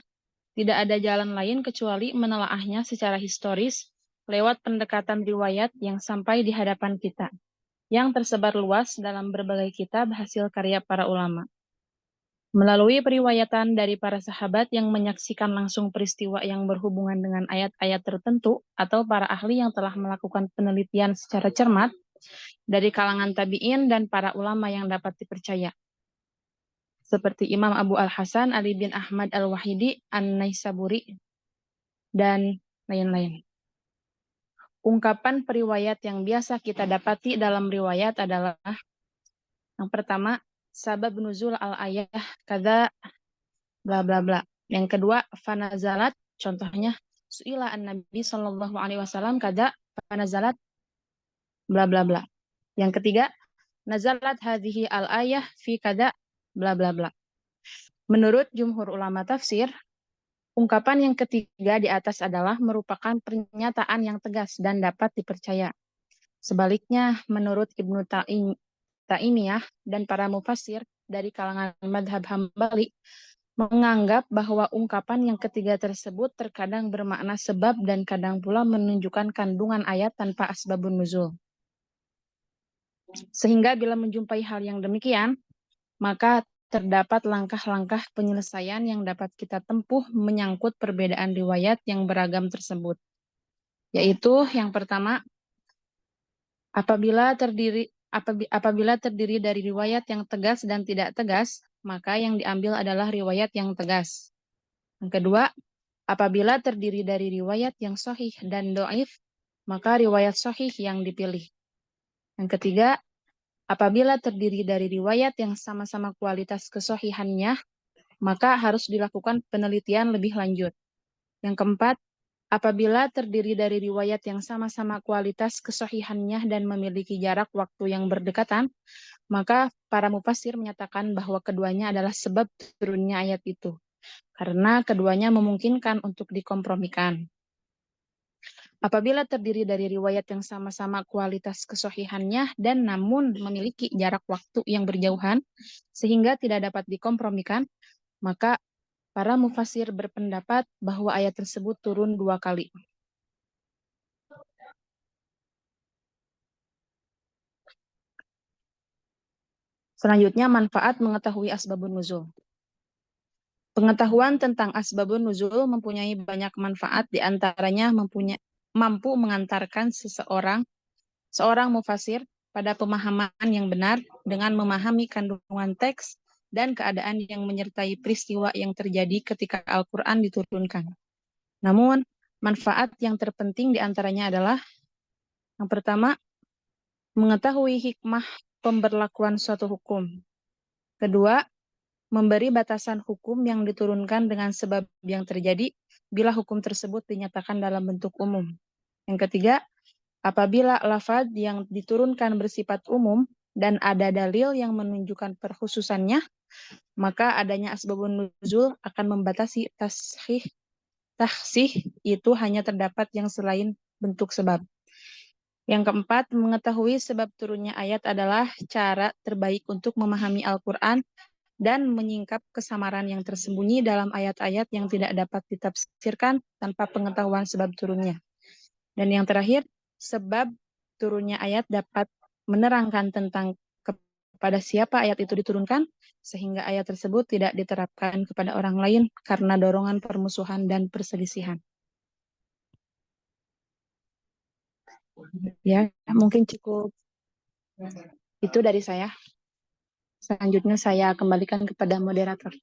tidak ada jalan lain kecuali menelaahnya secara historis lewat pendekatan riwayat yang sampai di hadapan kita, yang tersebar luas dalam berbagai kitab hasil karya para ulama. Melalui periwayatan dari para sahabat yang menyaksikan langsung peristiwa yang berhubungan dengan ayat-ayat tertentu atau para ahli yang telah melakukan penelitian secara cermat dari kalangan tabi'in dan para ulama yang dapat dipercaya. Seperti Imam Abu Al-Hasan, Ali bin Ahmad Al-Wahidi, An-Naisaburi, dan lain-lain. Ungkapan periwayat yang biasa kita dapati dalam riwayat adalah yang pertama, sabab nuzul al-ayah kada bla bla bla. Yang kedua, fanazalat, contohnya suila an-nabi sallallahu alaihi wasallam kada fanazalat bla bla bla. Yang ketiga, nazalat hadhihi al-ayah fi kada bla bla bla. Menurut jumhur ulama tafsir, ungkapan yang ketiga di atas adalah merupakan pernyataan yang tegas dan dapat dipercaya. Sebaliknya, menurut Ibnu Taimiyah dan para mufassir dari kalangan madhab Hambali, menganggap bahwa ungkapan yang ketiga tersebut terkadang bermakna sebab dan kadang pula menunjukkan kandungan ayat tanpa asbabun nuzul. Sehingga bila menjumpai hal yang demikian, maka terdapat langkah-langkah penyelesaian yang dapat kita tempuh menyangkut perbedaan riwayat yang beragam tersebut. Yaitu yang pertama, apabila terdiri dari riwayat yang tegas dan tidak tegas, maka yang diambil adalah riwayat yang tegas. Yang kedua, apabila terdiri dari riwayat yang sahih dan dhaif, maka riwayat sahih yang dipilih. Yang ketiga, apabila terdiri dari riwayat yang sama-sama kualitas kesahihannya, maka harus dilakukan penelitian lebih lanjut. Yang keempat, apabila terdiri dari riwayat yang sama-sama kualitas kesahihannya dan memiliki jarak waktu yang berdekatan, maka para mufassir menyatakan bahwa keduanya adalah sebab turunnya ayat itu, karena keduanya memungkinkan untuk dikompromikan. Apabila terdiri dari riwayat yang sama-sama kualitas kesahihannya dan namun memiliki jarak waktu yang berjauhan, sehingga tidak dapat dikompromikan, maka para mufassir berpendapat bahwa ayat tersebut turun 2 kali. Selanjutnya, manfaat mengetahui asbabun nuzul. Pengetahuan tentang asbabun nuzul mempunyai banyak manfaat, diantaranya mampu mengantarkan seorang mufassir pada pemahaman yang benar dengan memahami kandungan teks dan keadaan yang menyertai peristiwa yang terjadi ketika Al-Quran diturunkan. Namun, manfaat yang terpenting diantaranya adalah yang pertama, mengetahui hikmah pemberlakuan suatu hukum. Kedua, memberi batasan hukum yang diturunkan dengan sebab yang terjadi bila hukum tersebut dinyatakan dalam bentuk umum. Yang ketiga, apabila lafaz yang diturunkan bersifat umum dan ada dalil yang menunjukkan perkhususannya, maka adanya asbabun nuzul akan membatasi takhsih itu hanya terdapat yang selain bentuk sebab. Yang keempat, mengetahui sebab turunnya ayat adalah cara terbaik untuk memahami Al-Quran dan menyingkap kesamaran yang tersembunyi dalam ayat-ayat yang tidak dapat ditafsirkan tanpa pengetahuan sebab turunnya. Dan yang terakhir, sebab turunnya ayat dapat menerangkan tentang kepada siapa ayat itu diturunkan, sehingga ayat tersebut tidak diterapkan kepada orang lain karena dorongan permusuhan dan perselisihan. Ya, mungkin cukup itu dari saya. Selanjutnya saya kembalikan kepada moderator.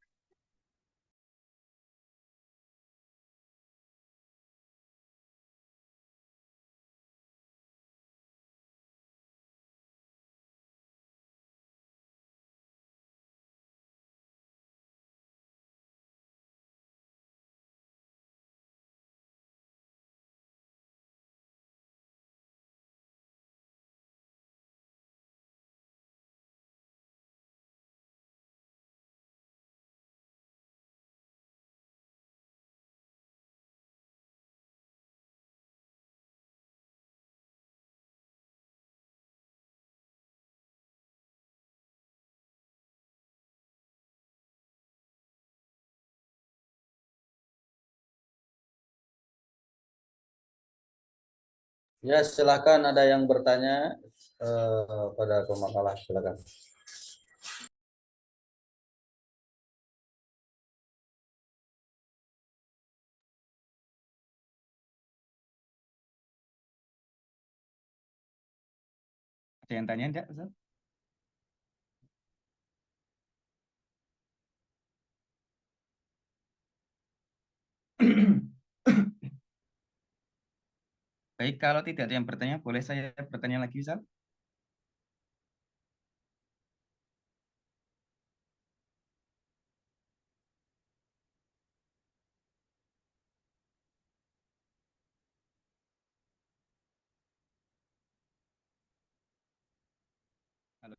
Ya, silakan ada yang bertanya pada pemakalah, silakan. Ada yang tanya enggak, Ustaz? Baik, kalau tidak ada yang bertanya, boleh saya bertanya lagi, Ustaz? Halo.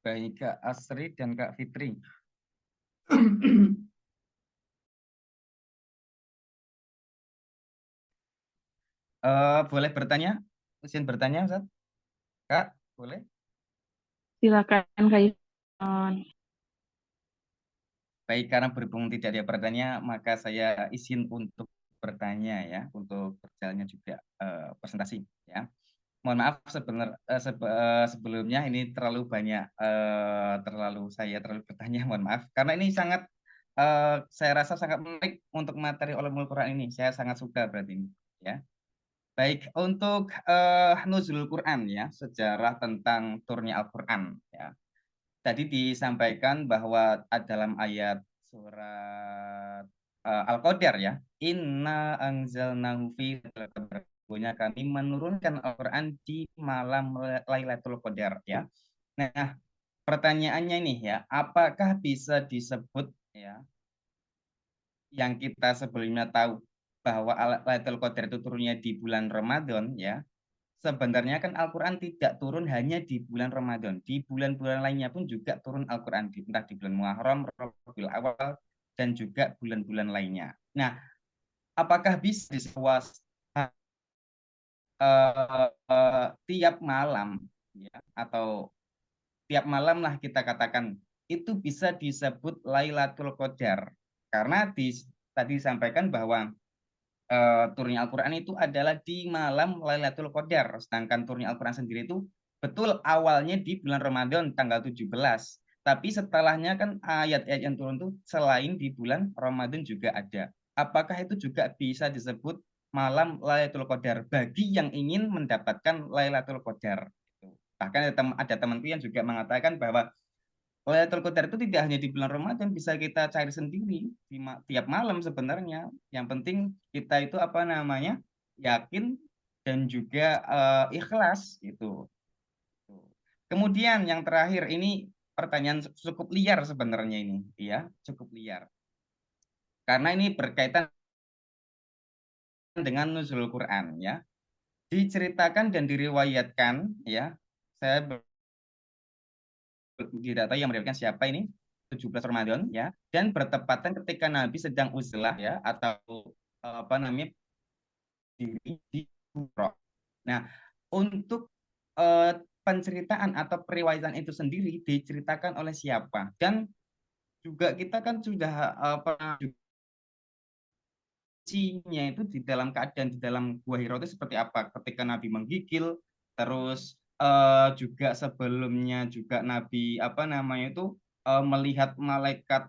Baik, Kak Asri dan Kak Fitri. Boleh bertanya? Izin bertanya, Ustaz? Kak, boleh? Silakan Kak Yusron. Baik, karena berhubung tidak ada pertanyaan, maka saya izin untuk bertanya ya, untuk berjalannya juga presentasi ya. Mohon maaf sebelumnya ini terlalu banyak saya terlalu bertanya, mohon maaf. Karena ini sangat saya rasa sangat menarik untuk materi Ulumul Quran ini. Saya sangat suka berarti ini ya. Baik, untuk nuzulul Quran ya, sejarah tentang turunnya Al-Quran ya. Tadi disampaikan bahwa dalam ayat surat Al-Qadar ya, inna anzalnahu fi punya kami menurunkan Al-Quran di malam Lailatul Qadar ya. Nah, pertanyaannya nih ya, apakah bisa disebut ya yang kita sebelumnya tahu bahwa Lailatul Qadar itu turunnya di bulan Ramadan ya. Sebenarnya kan Al-Quran tidak turun hanya di bulan Ramadan. Di bulan-bulan lainnya pun juga turun Al-Quran. Entah di bulan Muharram, Rabiul Awal, dan juga bulan-bulan lainnya. Nah, apakah bisa disebut tiap malam, ya, atau tiap malam lah kita katakan, itu bisa disebut Lailatul Qadar. Karena tadi disampaikan bahwa turunnya Al-Quran itu adalah di malam Lailatul Qadar. Sedangkan turunnya Al-Quran sendiri itu betul awalnya di bulan Ramadan tanggal 17. Tapi setelahnya kan ayat-ayat yang turun itu selain di bulan Ramadan juga ada. Apakah itu juga bisa disebut malam Lailatul Qadar bagi yang ingin mendapatkan Lailatul Qadar? Bahkan ada temanku yang juga mengatakan bahwa Lailatul Qadar itu tidak hanya di bulan Ramadan, bisa kita cari sendiri di tiap malam sebenarnya. Yang penting kita itu apa namanya yakin dan juga ikhlas itu. Kemudian yang terakhir ini pertanyaan cukup liar sebenarnya ini, ya cukup liar. Karena ini berkaitan dengan nuzul Quran ya. Diceritakan dan diriwayatkan ya. Saya tidak tahu yang meriwayatkan siapa ini, 17 Ramadan ya, dan bertepatan ketika Nabi sedang uzlah ya, atau apa namanya diri di Qura. Nah, untuk penceritaan atau periwayatan itu sendiri diceritakan oleh siapa? Dan juga kita kan sudah apa itu di dalam keadaan di dalam Gua Hira itu seperti apa ketika Nabi menggigil, terus juga sebelumnya juga Nabi apa namanya itu melihat malaikat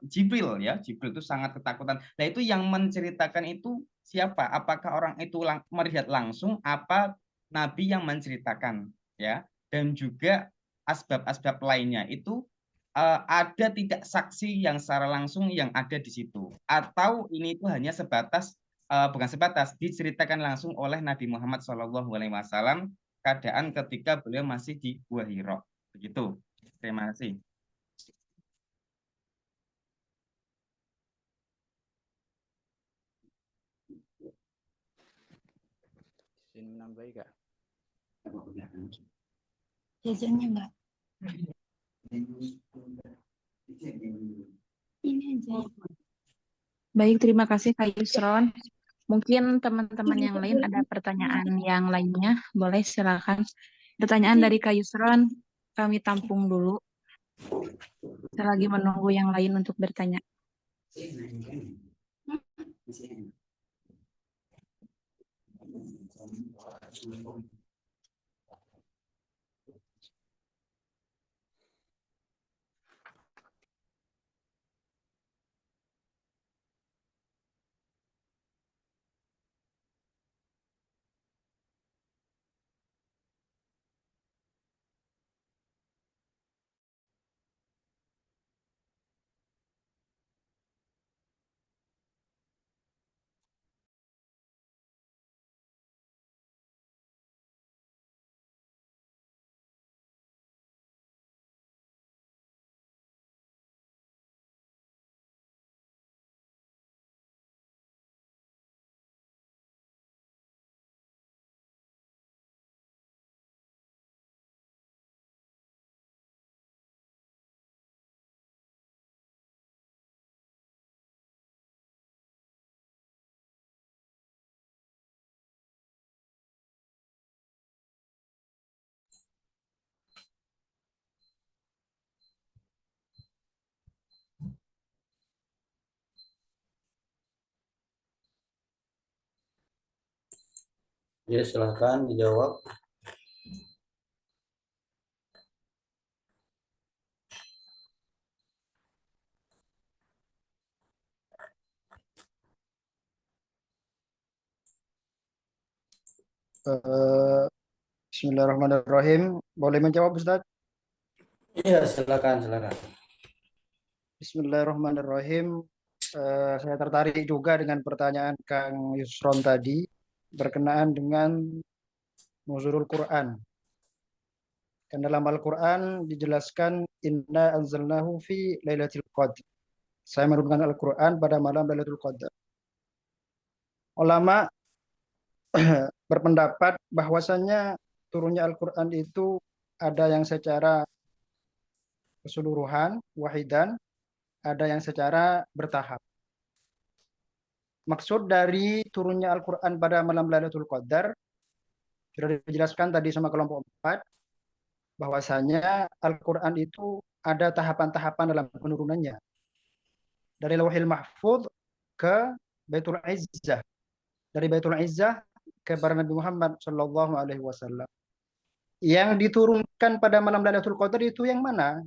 Jibril ya, Jibril itu sangat ketakutan. Nah itu yang menceritakan itu siapa? Apakah orang itu melihat langsung apa Nabi yang menceritakan ya? Dan juga asbab-asbab lainnya itu ada tidak saksi yang secara langsung yang ada di situ? Atau ini itu hanya sebatas bukan sebatas diceritakan langsung oleh Nabi Muhammad SAW keadaan ketika beliau masih di Gua Hira. Begitu. Terima kasih. Izin menambahi Kak. Jajannya enggak? Baik, terima kasih Kak Yusron. Mungkin teman-teman yang lain ada pertanyaan yang lainnya, boleh silakan. Pertanyaan dari Kak Yusron kami tampung dulu. Selagi menunggu yang lain untuk bertanya. Ya, silahkan dijawab. Bismillahirrahmanirrahim. Boleh menjawab, Ustaz? Iya, silakan, silakan. Bismillahirrahmanirrahim. Saya tertarik juga dengan pertanyaan Kang Yusron tadi berkenaan dengan nuzulul Quran. Dan dalam Al-Quran dijelaskan inna anzalnahu fi lailatul qadr. Saya menurunkan Al-Quran pada malam Lailatul Qadar. Ulama berpendapat bahwasannya turunnya Al-Quran itu ada yang secara keseluruhan, wahidan, ada yang secara bertahap. Maksud dari turunnya Al-Quran pada malam Lailatul Qadar sudah dijelaskan tadi sama kelompok 4, bahwasanya Al-Quran itu ada tahapan-tahapan dalam penurunannya. Dari Lauhil Mahfuz ke Baitul Izzah. Dari Baitul Izzah kepada Nabi Muhammad Shallallahu Alaihi Wasallam. Yang diturunkan pada malam Lailatul Qadar itu yang mana?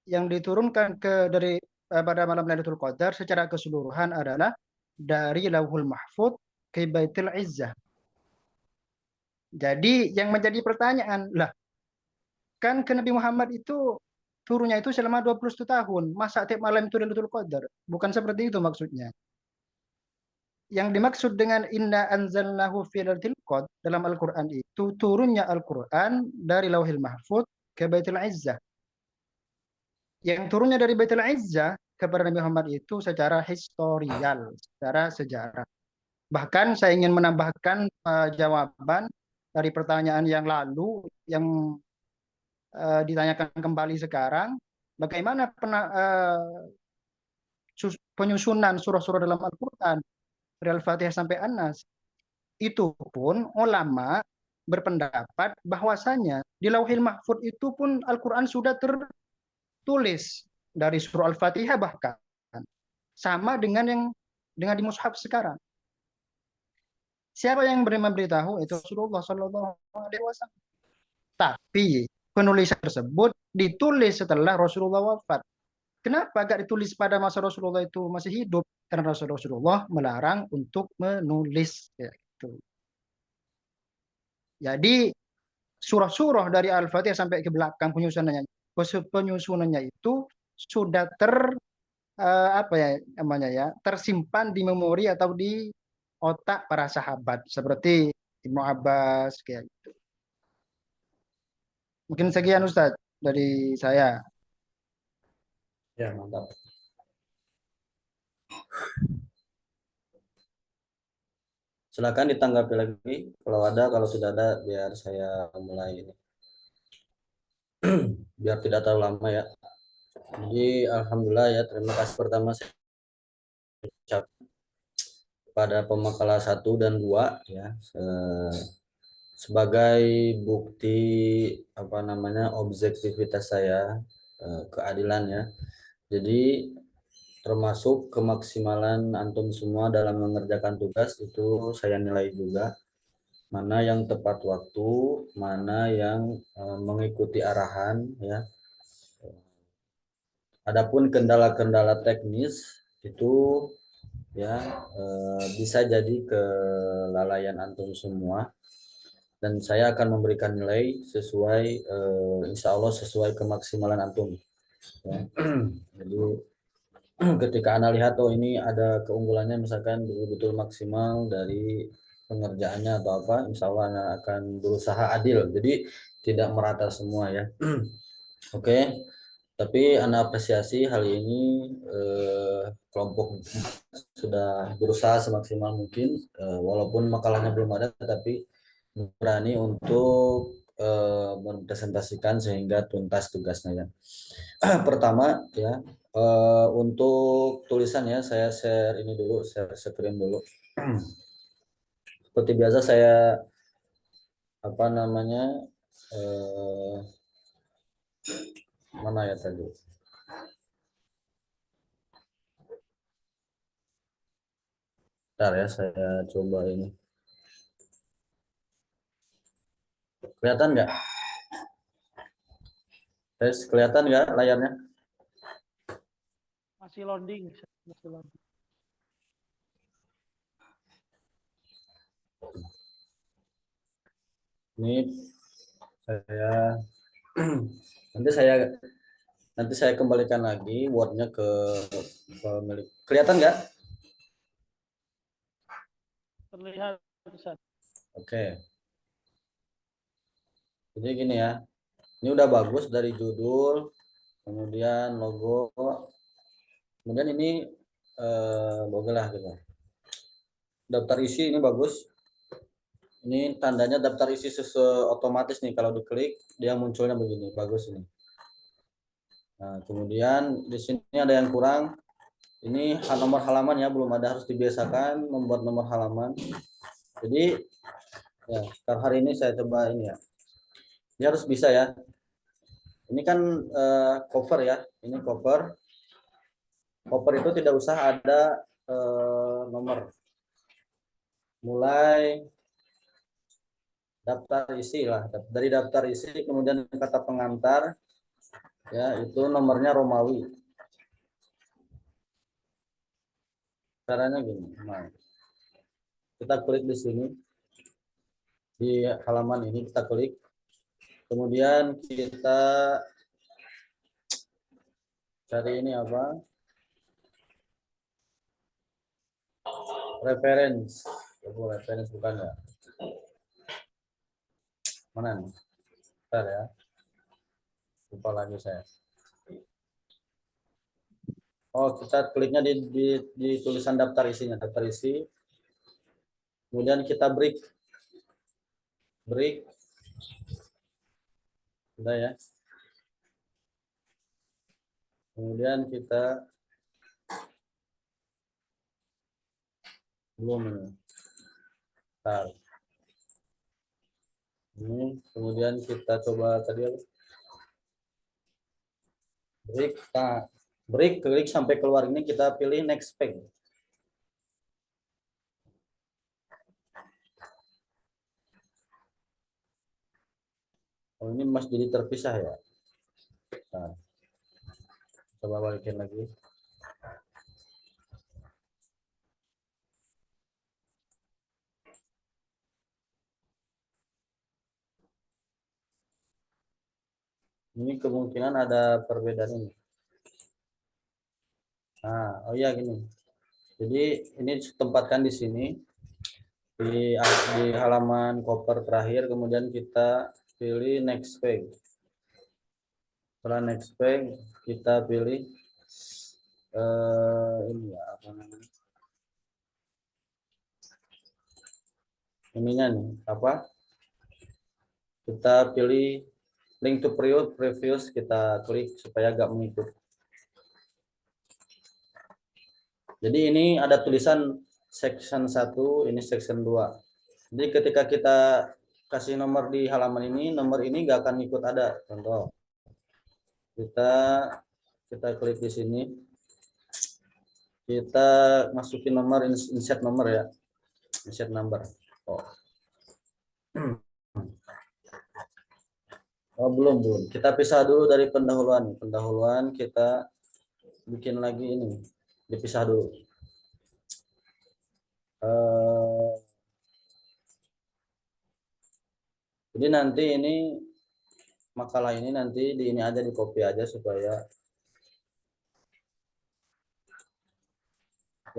Yang diturunkan pada malam Lailatul Qadar secara keseluruhan adalah dari Lauhul Mahfuz ke Baitul Izzah. Jadi yang menjadi pertanyaan, lah kan ke Nabi Muhammad itu turunnya itu selama 21 tahun. Masa tiap malam itu Lailatul Qadar? Bukan seperti itu maksudnya. Yang dimaksud dengan inna anzalnahu fi lailatul qadr dalam Al-Qur'an itu turunnya Al-Qur'an dari Lauhil Mahfuz ke Baitul Izzah. Yang turunnya dari Baitul Izzah kepada Nabi Muhammad itu secara historial, secara sejarah. Bahkan saya ingin menambahkan jawaban dari pertanyaan yang lalu yang ditanyakan kembali sekarang, bagaimana penyusunan surah-surah dalam Al-Qur'an dari Al-Fatihah sampai An-Nas. Itu pun ulama berpendapat bahwasanya di Lauhil Mahfuz itu pun Al-Quran sudah tertulis dari surah Al-Fatihah bahkan sama dengan di mushaf sekarang. Siapa yang memberitahu? Itu Rasulullah Shallallahu Alaihi Wasallam. Tapi penulisan tersebut ditulis setelah Rasulullah wafat. Kenapa gak ditulis pada masa Rasulullah itu masih hidup? Karena Rasulullah melarang untuk menulis. Ya, gitu. Jadi surah-surah dari Al-Fatihah sampai ke belakang penyusunannya itu sudah tersimpan di memori atau di otak para sahabat seperti Ibnu Abbas kayak gitu. Mungkin sekian Ustadz dari saya. Ya, mantap. Silakan ditanggapi lagi kalau ada, kalau tidak ada biar saya mulai ini. Biar tidak terlalu lama ya. Jadi alhamdulillah ya, terima kasih pertama pada pemakalah 1 dan 2 ya, sebagai bukti apa namanya objektivitas saya, keadilannya. Jadi termasuk kemaksimalan antum semua dalam mengerjakan tugas itu saya nilai juga, mana yang tepat waktu, mana yang mengikuti arahan ya. Adapun kendala-kendala teknis itu ya bisa jadi kelalaian antum semua, dan saya akan memberikan nilai sesuai insya Allah sesuai kemaksimalan antum ya. Jadi ketika Anda lihat oh ini ada keunggulannya misalkan betul-betul maksimal dari pengerjaannya atau apa, insya Allah Anda akan berusaha adil, jadi tidak merata semua ya. Oke. Tapi Anda apresiasi hal ini, kelompok sudah berusaha semaksimal mungkin, walaupun makalahnya belum ada, tapi berani untuk mempresentasikan sehingga tuntas tugasnya ya. Pertama ya, untuk tulisannya saya share ini dulu, share screen dulu. Seperti biasa saya apa namanya mana ya tadi? Bentar ya, saya coba ini. Kelihatan nggak? Guys, kelihatan nggak layarnya? Masih loading. Masih loading. Ini saya nanti saya kembalikan lagi Word-nya ke pemilik. Kelihatan nggak? Terlihat Ustaz. Oke. Jadi gini ya. Ini udah bagus dari judul, kemudian logo, kemudian ini logo lah gitu. Daftar isi ini bagus. Ini tandanya daftar isi sesuai otomatis nih, kalau diklik dia munculnya begini, bagus ini. Nah, kemudian di sini ada yang kurang. Ini nomor halaman ya, belum ada, harus dibiasakan membuat nomor halaman. Jadi ya, sekarang hari ini saya coba ini ya. Ini harus bisa ya. Ini kan cover ya, ini cover. Cover itu tidak usah ada nomor. Mulai daftar isi lah, dari daftar isi kemudian kata pengantar ya, itu nomornya Romawi. Caranya gini, nah, kita klik di sini di halaman ini, kita klik, kemudian kita cari ini apa, reference, bukan ya, mana nih, bentar ya, lupa lagi saya. Oh, kita kliknya di tulisan daftar isinya, daftar isi. Kemudian kita break. Sudah ya. Kemudian kita belum ini. Bentar. Ini kemudian kita coba tadi apa? Break. Nah, break, klik sampai keluar ini, kita pilih next page. Oh, ini masih jadi terpisah ya. Nah, coba balikin lagi. Ini kemungkinan ada perbedaan ini. Nah, oh iya gini. Jadi ini tempatkan di sini di halaman cover terakhir, kemudian kita pilih next page. Setelah next page kita pilih ini ya, apa namanya? Ininya nih, apa? Kita pilih link to previous, kita klik supaya agak mengikut. Jadi ini ada tulisan section 1, ini section 2. Jadi ketika kita kasih nomor di halaman ini, nomor ini nggak akan ikut ada. Contoh, kita klik di sini, kita masukin nomor, insert nomor ya, insert number. Oh belum. Kita pisah dulu dari pendahuluan. Pendahuluan kita bikin lagi ini, dipisah dulu. Jadi nanti ini makalah ini nanti di ini aja, di copy aja supaya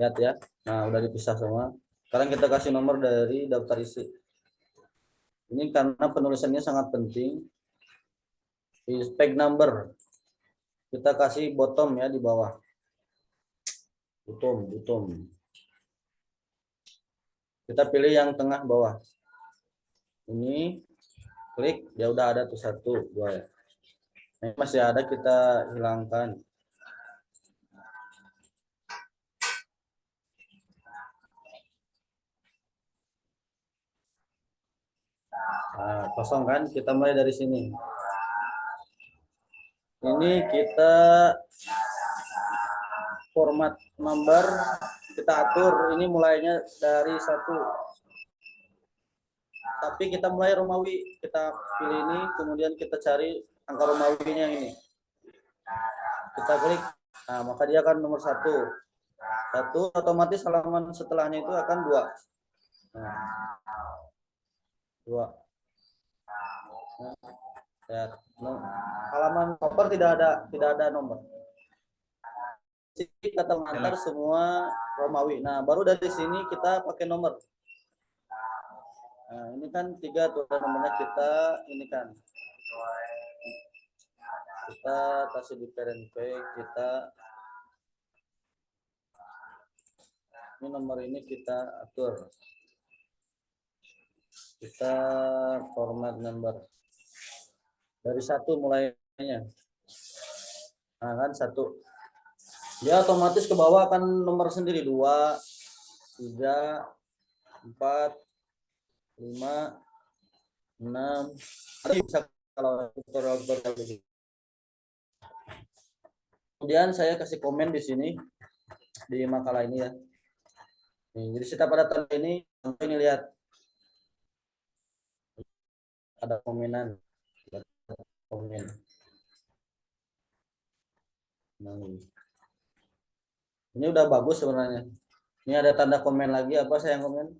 lihat ya. Nah udah dipisah semua. Sekarang kita kasih nomor dari daftar isi. Ini karena penulisannya sangat penting. Di page number kita kasih bottom ya, di bawah. Bottom. Kita pilih yang tengah bawah. Ini klik, ya udah ada tuh 1, 2 ya. Ini masih ada, kita hilangkan. Nah, kosong kan? Kita mulai dari sini. Ini kita format number, kita atur ini mulainya dari 1. Tapi kita mulai Romawi, kita pilih ini, kemudian kita cari angka Romawinya yang ini. Kita klik, nah maka dia akan nomor 1. 1 otomatis halaman setelahnya itu akan 2. Nah, 2. Nah, ya, halaman nomor tidak ada nomor. Kita antar semua Romawi. Nah, baru dari sini kita pakai nomor. Nah, ini kan 3 tuh nomornya, kita ini kan. Kita kasih di parent page, kita ini nomor ini kita atur. Kita format number. Dari 1 mulainya. Nah, kan 1. Dia otomatis ke bawah akan nomor sendiri, 2, 3, 4, 5, 6. Bisa kalau kemudian saya kasih komen di sini di makalah ini ya. Nih, jadi setiap ada tanda ini lihat ada komen. Nah, ini udah bagus sebenarnya. Ini ada tanda komen lagi, apa saya yang komen?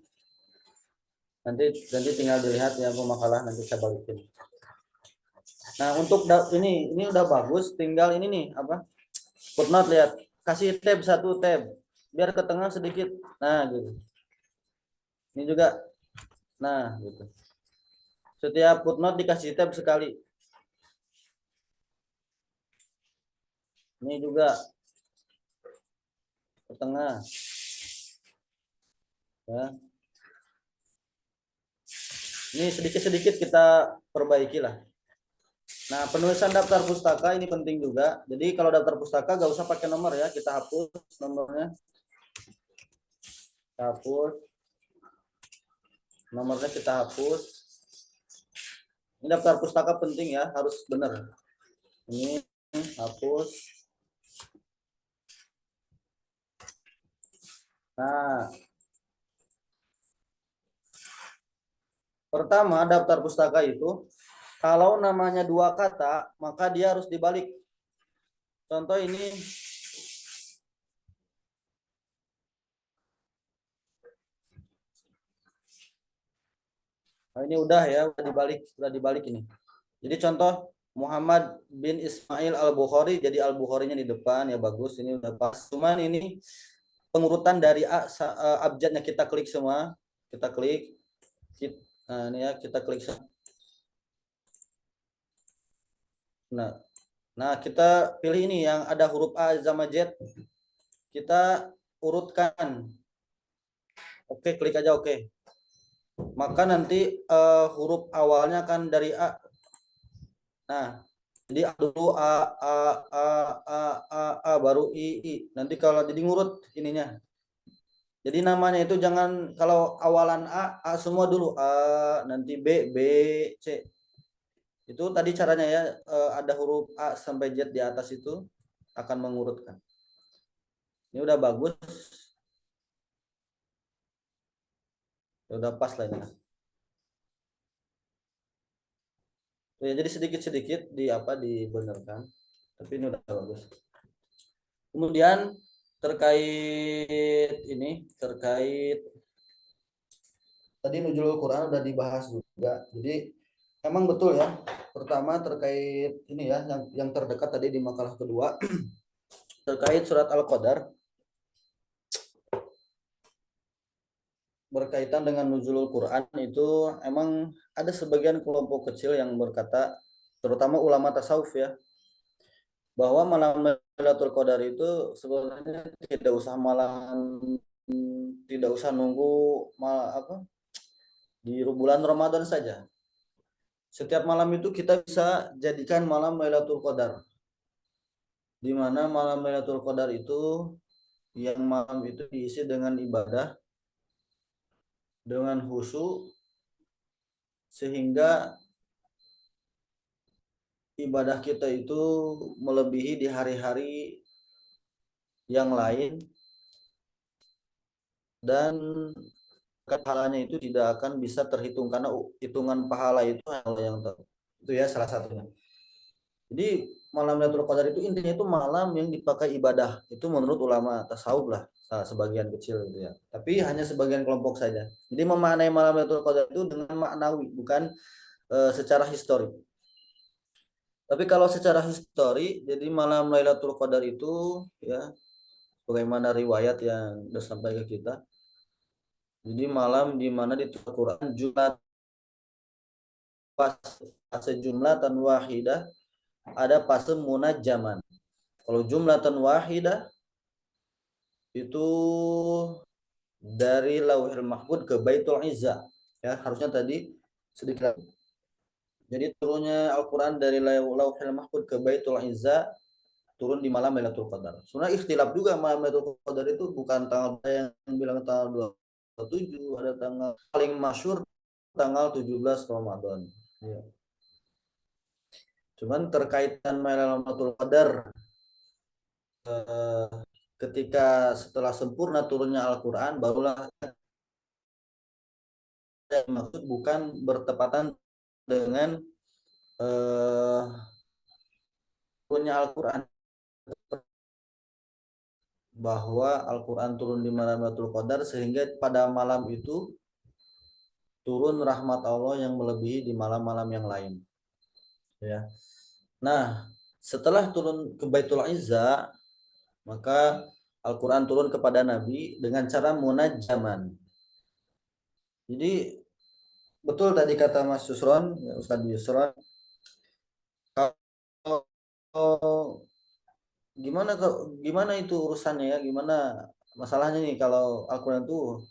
Nanti tinggal dilihat ya pemakalah, nanti saya balikin. Nah untuk ini udah bagus, tinggal ini nih apa? Footnote, lihat, kasih tab 1 tab, biar ke tengah sedikit. Nah gitu. Ini juga. Nah gitu. Setiap footnote dikasih tab sekali. Ini juga ke tengah. Ya. Ini sedikit-sedikit kita perbaiki lah. Nah, penulisan daftar pustaka ini penting juga. Jadi kalau daftar pustaka gak usah pakai nomor ya, kita hapus nomornya. Kita hapus. Nomornya kita hapus. Ini daftar pustaka penting ya, harus benar. Ini hapus. Nah, pertama daftar pustaka itu kalau namanya 2 kata maka dia harus dibalik. Contoh ini nah, ini udah ya, udah dibalik ini. Jadi contoh Muhammad bin Ismail Al-Bukhari, jadi Al-Bukharinya di depan ya, bagus, ini udah pas. Cuman ini pengurutan dari abjadnya kita klik semua, kita klik. Nah, ini ya, kita klik. Nah, kita pilih ini yang ada huruf A sama Z. Kita urutkan. Oke, klik aja oke. Maka nanti huruf awalnya kan dari A. Nah, Jadi dulu a baru i. Nanti kalau jadi ngurut ininya. Jadi namanya itu jangan kalau awalan a semua dulu a, nanti b c. Itu tadi caranya ya, ada huruf a sampai z di atas itu akan mengurutkan. Ini udah bagus. Udah pas lah ini. Ya, jadi sedikit-sedikit dibenarkan. Tapi ini udah bagus. Kemudian terkait tadi nuzulul Quran udah dibahas juga. Jadi emang betul ya. Pertama terkait ini ya yang terdekat tadi di makalah kedua terkait surat Al-Qadar berkaitan dengan nuzulul Quran itu emang ada sebagian kelompok kecil yang berkata, terutama ulama tasawuf ya, bahwa malam Lailatul Qadar itu sebenarnya tidak usah nunggu di bulan Ramadan saja. Setiap malam itu kita bisa jadikan malam Lailatul Qadar. Di mana malam Lailatul Qadar itu yang malam itu diisi dengan ibadah, dengan khusyuk, sehingga ibadah kita itu melebihi di hari-hari yang lain, dan pahalanya itu tidak akan bisa terhitung karena hitungan pahala itu hal yang itu ya salah satunya. Jadi malam Lailatul Qadar itu intinya itu malam yang dipakai ibadah, itu menurut ulama tasawuf lah, sebagian kecil gitu ya. Tapi hanya sebagian kelompok saja. Jadi memaknai malam Lailatul Qadar itu dengan maknawi, bukan secara histori. Tapi kalau secara histori, jadi malam Lailatul Qadar itu ya bagaimana riwayat yang disampaikan ke kita. Jadi malam di mana di Al-Qur'an jumlah sejumlatan wahidah, ada fase munajjaman. Kalau jumlatan wahidah itu dari Lauhil Mahfud ke Baitul Izzah. Ya, harusnya tadi sedikit. Jadi turunnya Al-Qur'an dari Lauhil Mahfud ke Baitul Izzah turun di malam Lailatul Qadar. Sebenarnya ikhtilaf juga malam Lailatul Qadar itu bukan tanggal yang bilang tanggal 27, ada tanggal paling masyhur tanggal 17 Ramadan. Ya. Cuman terkaitan Lailatul Qadar ketika setelah sempurna turunnya Al-Qur'an barulah maksud bukan bertepatan dengan turunnya Al-Qur'an, bahwa Al-Qur'an turun di malam Lailatul Qadar sehingga pada malam itu turun rahmat Allah yang melebihi di malam-malam yang lain. Ya. Nah, setelah turun ke Baitul Izzah, maka Al-Qur'an turun kepada Nabi dengan cara munajjaman. Jadi betul tadi kata Mas Yusron, ya, Ustaz Yusron, kalau gimana itu urusannya ya, gimana masalahnya nih kalau Al-Qur'an itu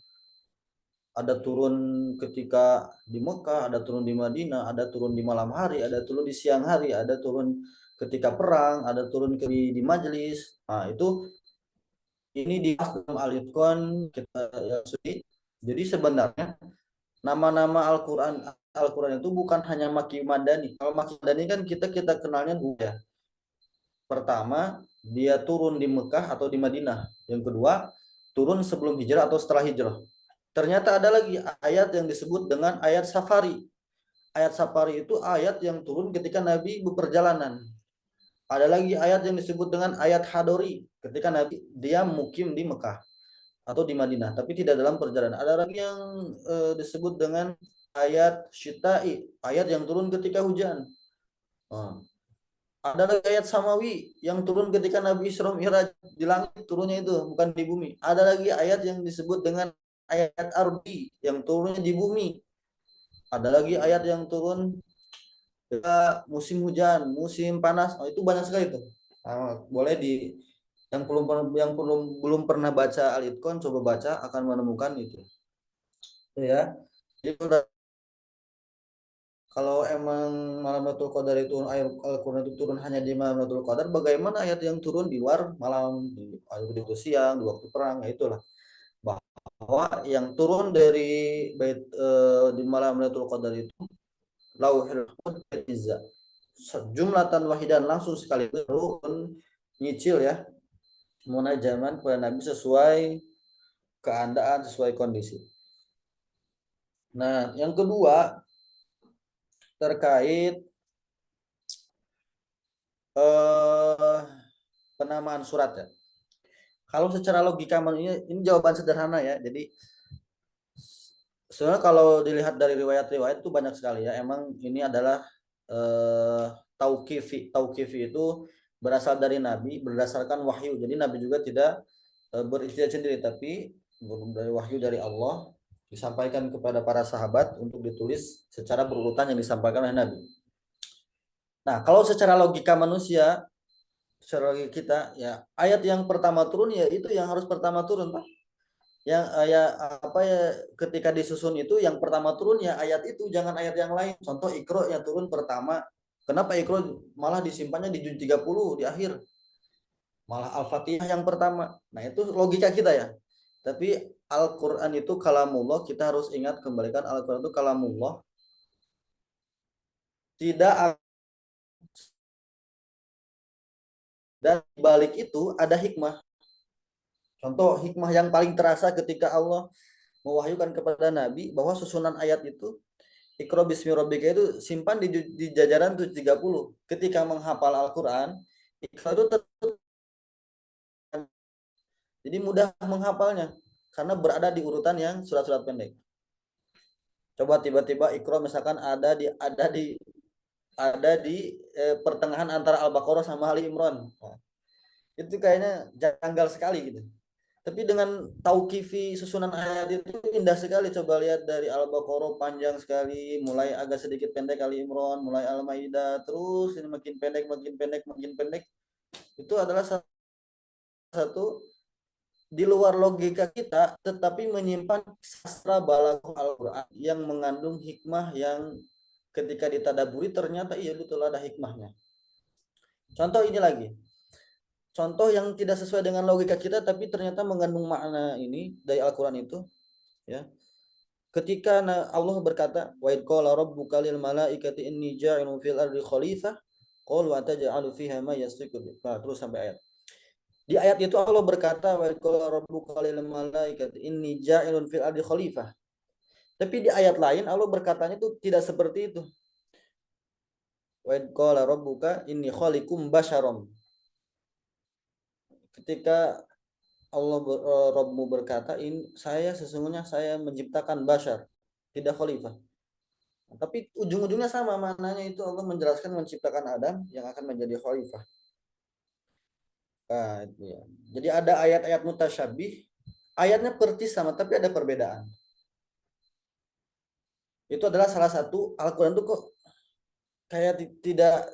ada turun ketika di Mekah, ada turun di Madinah, ada turun di malam hari, ada turun di siang hari, ada turun ketika perang, ada turun di majelis. Nah, itu ini di dalam Al-Itqan kita ya, jadi sebenarnya nama-nama Al-Qur'an itu bukan hanya Makki Madani. Kalau Makki Madani kan kita kenalnya dua ya. Pertama, dia turun di Mekah atau di Madinah. Yang kedua, turun sebelum hijrah atau setelah hijrah. Ternyata ada lagi ayat yang disebut dengan ayat safari. Ayat safari itu ayat yang turun ketika Nabi berperjalanan. Ada lagi ayat yang disebut dengan ayat hadori, ketika Nabi dia mukim di Mekah atau di Madinah, tapi tidak dalam perjalanan. Ada lagi yang disebut dengan ayat syita'i, ayat yang turun ketika hujan. Ada lagi ayat samawi yang turun ketika Nabi Isra Mi'raj di langit, turunnya itu bukan di bumi. Ada lagi ayat yang disebut dengan ayat ardi yang turunnya di bumi. Ada lagi ayat yang turun musim hujan, musim panas. Oh, itu banyak sekali tuh. Boleh yang belum pernah baca Al-Itqan coba baca, akan menemukan itu. Ya. Jadi Kalau emang malam Lailatul Qadar itu Al-Qur'an itu turun hanya di malam Lailatul Qadar, bagaimana ayat yang turun di luar malam, di waktu siang, di waktu perang, ya itulah. Bahwa yang turun dari di malam Lailatul Qadar itu Lauhul Mahfuz jumlatan wahidan langsung sekali turun nyicil ya munajaman kepada Nabi sesuai keadaan, sesuai kondisi. Nah, yang kedua terkait penamaan surat ya. Kalau secara logika ini jawaban sederhana ya. Jadi sebenarnya kalau dilihat dari riwayat-riwayat itu banyak sekali ya. Emang ini adalah tauqifi. Tauqifi itu berasal dari Nabi berdasarkan wahyu. Jadi Nabi juga tidak berijtihad sendiri, tapi dari wahyu dari Allah disampaikan kepada para sahabat untuk ditulis secara berurutan yang disampaikan oleh Nabi. Nah, kalau secara logika manusia, secara logika kita, ya ayat yang pertama turun ya itu yang harus pertama turun, Pak. Yang ketika disusun itu yang pertama turun ya ayat itu, jangan ayat yang lain. Contoh Iqra yang turun pertama. Kenapa Iqra malah disimpannya di juz 30 di akhir? Malah Al-Fatihah yang pertama. Nah, itu logika kita ya. Tapi Al-Qur'an itu kalamullah, kita harus ingat kembalikan Al-Qur'an itu kalamullah. Tidak, dan balik itu ada hikmah. Contoh hikmah yang paling terasa ketika Allah mewahyukan kepada Nabi bahwa susunan ayat itu Iqra bismi rabbika itu simpan di jajaran 30. Ketika menghafal Al-Qur'an, Iqra itu jadi mudah menghafalnya karena berada di urutan yang surat-surat pendek. Coba tiba-tiba Iqra misalkan ada di pertengahan antara Al-Baqarah sama Ali Imran. Nah, itu kayaknya janggal sekali gitu. Tapi dengan tauqifi susunan ayat itu indah sekali. Coba lihat dari Al-Baqarah panjang sekali, mulai agak sedikit pendek Ali Imran, mulai Al-Maidah, terus ini makin pendek, makin pendek, makin pendek. Itu adalah satu di luar logika kita, tetapi menyimpan sastra balaghah Al-Qur'an yang mengandung hikmah yang ketika ditadaburi ternyata iya betul ada hikmahnya. Contoh ini lagi. Contoh yang tidak sesuai dengan logika kita tapi ternyata mengandung makna ini dari Al-Qur'an itu ya. Ketika Allah berkata, "Wa id qala rabbuka lil malaikati inni ja'ilun fil ardi khalifah, qalu ataj'alu fiha ma yasfiku." Nah, terus sampai ayat. Di ayat itu Allah berkata, "Wa id qala rabbuka lil malaikati inni ja'ilun fil ardi khalifah." Tapi di ayat lain Allah berkatanya itu tidak seperti itu. Wa id qala rabbuka inni khaliqum basyaram. Ketika Allah Rabbmu berkata, sesungguhnya saya menciptakan bashar, tidak khalifah. Tapi ujung-ujungnya sama maknanya, itu Allah menjelaskan menciptakan Adam yang akan menjadi khalifah. Nah, itu ya. Jadi ada ayat-ayat mutasyabih, ayatnya persis sama tapi ada perbedaan. Itu adalah salah satu Al-Qur'an itu kok kayak tidak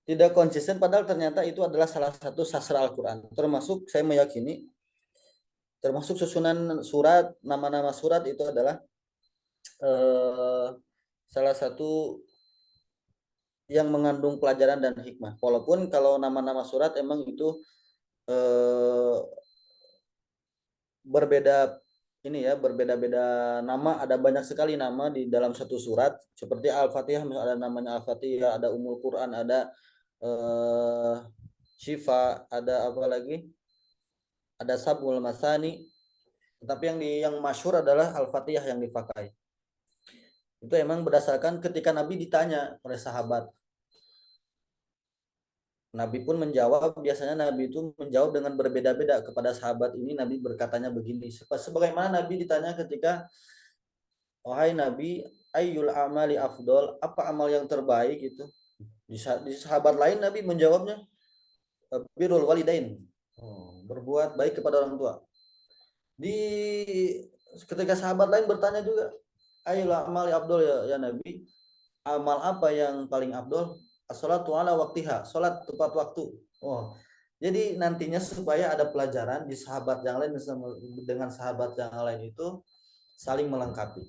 tidak konsisten, padahal ternyata itu adalah salah satu sastra Al-Qur'an. Termasuk saya meyakini termasuk susunan surat, nama-nama surat itu adalah salah satu yang mengandung pelajaran dan hikmah. Walaupun kalau nama-nama surat emang itu berbeda berbeda-beda nama, ada banyak sekali nama di dalam satu surat. Seperti Al-Fatihah ada namanya Al-Fatihah, ada Ummul Quran, ada Syifa, ada apa lagi? Ada Sab'ul Masani. Tetapi yang masyhur adalah Al-Fatihah yang dipakai. Itu emang berdasarkan ketika Nabi ditanya oleh sahabat. Nabi pun menjawab, biasanya Nabi itu menjawab dengan berbeda-beda kepada sahabat ini. Nabi berkatanya begini, sebagaimana Nabi ditanya ketika, wahai Nabi, ayyul amali afdol, apa amal yang terbaik itu? Di sahabat lain Nabi menjawabnya, birrul walidain, berbuat baik kepada orang tua. Ketika sahabat lain bertanya juga, ayyul amali afdol ya Nabi, amal apa yang paling afdol? As-sholatu ala waktiha, sholat tepat waktu. Jadi nantinya supaya ada pelajaran di sahabat yang lain dengan sahabat yang lain itu saling melengkapi.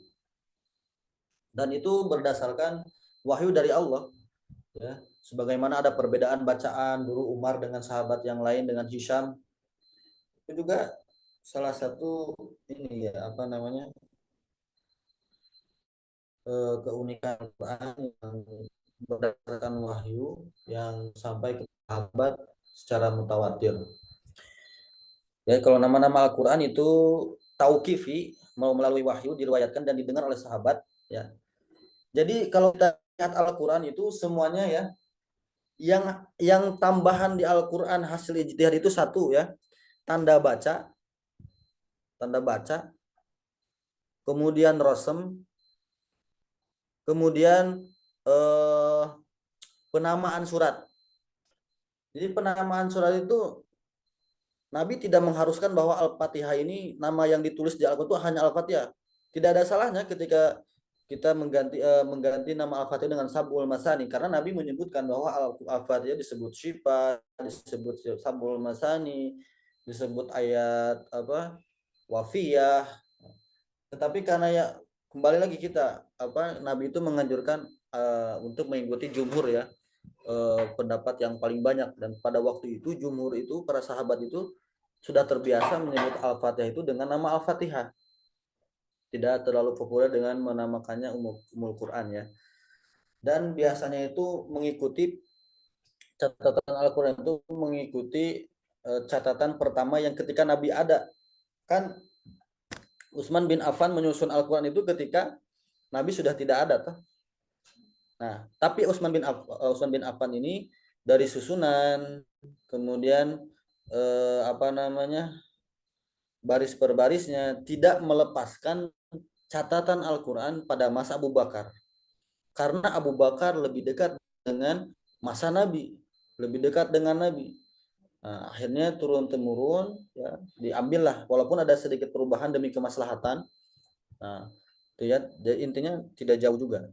dan itu berdasarkan wahyu dari Allah, ya. Sebagaimana ada perbedaan bacaan dulu Umar dengan sahabat yang lain dengan Hisham, itu juga salah satu ini ya apa namanya keunikan Quran yang berdasarkan wahyu yang sampai ke sahabat secara mutawatir. Ya, kalau nama-nama Al-Quran itu tauqifi, mau melalui wahyu diriwayatkan dan didengar oleh sahabat, ya. Jadi kalau kita lihat Al-Quran itu semuanya ya, yang tambahan di Al-Quran hasil ijtihad itu satu ya, tanda baca, kemudian rosem, kemudian penamaan surat. Jadi penamaan surat itu Nabi tidak mengharuskan bahwa Al-Fatihah ini nama yang ditulis di Al-Quran itu hanya Al-Fatihah. Tidak ada salahnya ketika kita mengganti nama Al-Fatihah dengan Sab'ul Masani, karena Nabi menyebutkan bahwa Al-Fatihah disebut Syifa, disebut Sab'ul Masani, disebut ayat apa wafiyah. Tetapi karena ya kembali lagi kita Nabi itu menganjurkan untuk mengikuti jumhur ya, pendapat yang paling banyak, dan pada waktu itu jumhur itu para sahabat itu sudah terbiasa menyebut Al-Fatihah itu dengan nama Al-Fatihah, tidak terlalu populer dengan menamakannya Ummul Quran ya. Dan biasanya itu mengikuti catatan Al-Quran itu mengikuti catatan pertama yang ketika Nabi ada. Kan Utsman bin Affan menyusun Al-Quran itu ketika Nabi sudah tidak ada toh. Nah, tapi Utsman bin Affan ini dari susunan, kemudian baris per barisnya tidak melepaskan catatan Al-Quran pada masa Abu Bakar, karena Abu Bakar lebih dekat dengan masa Nabi, lebih dekat dengan Nabi. Nah, akhirnya turun temurun ya diambillah, walaupun ada sedikit perubahan demi kemaslahatan. Nah, itu ya, jadi intinya tidak jauh juga.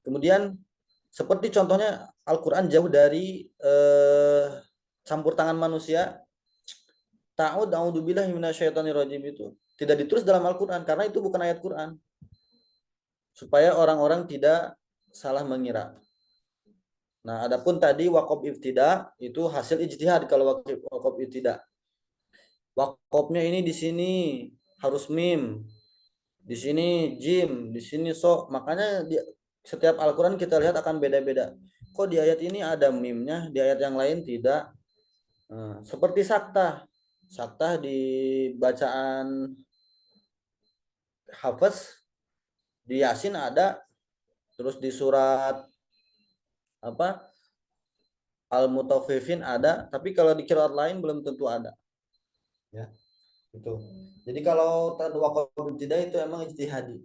Kemudian seperti contohnya Al-Quran jauh dari campur tangan manusia. A'udzubillahi minasyaitonirrajim itu tidak ditulis dalam Al-Quran karena itu bukan ayat Quran, supaya orang-orang tidak salah mengira. Nah, adapun tadi waqaf ibtida itu hasil ijtihad. Kalau waqaf ibtida, waqafnya ini di sini harus mim, di sini jim, di sini so. Makanya di setiap Al-Quran kita lihat akan beda-beda. Kok di ayat ini ada mimnya, di ayat yang lain tidak. Seperti saktah di bacaan Hafiz di Yasin ada, terus di surat Al-Mutaffifin ada, tapi kalau di qiraat lain belum tentu ada. Ya. Itu. Jadi kalau waqaf ibtida itu emang ijtihadi.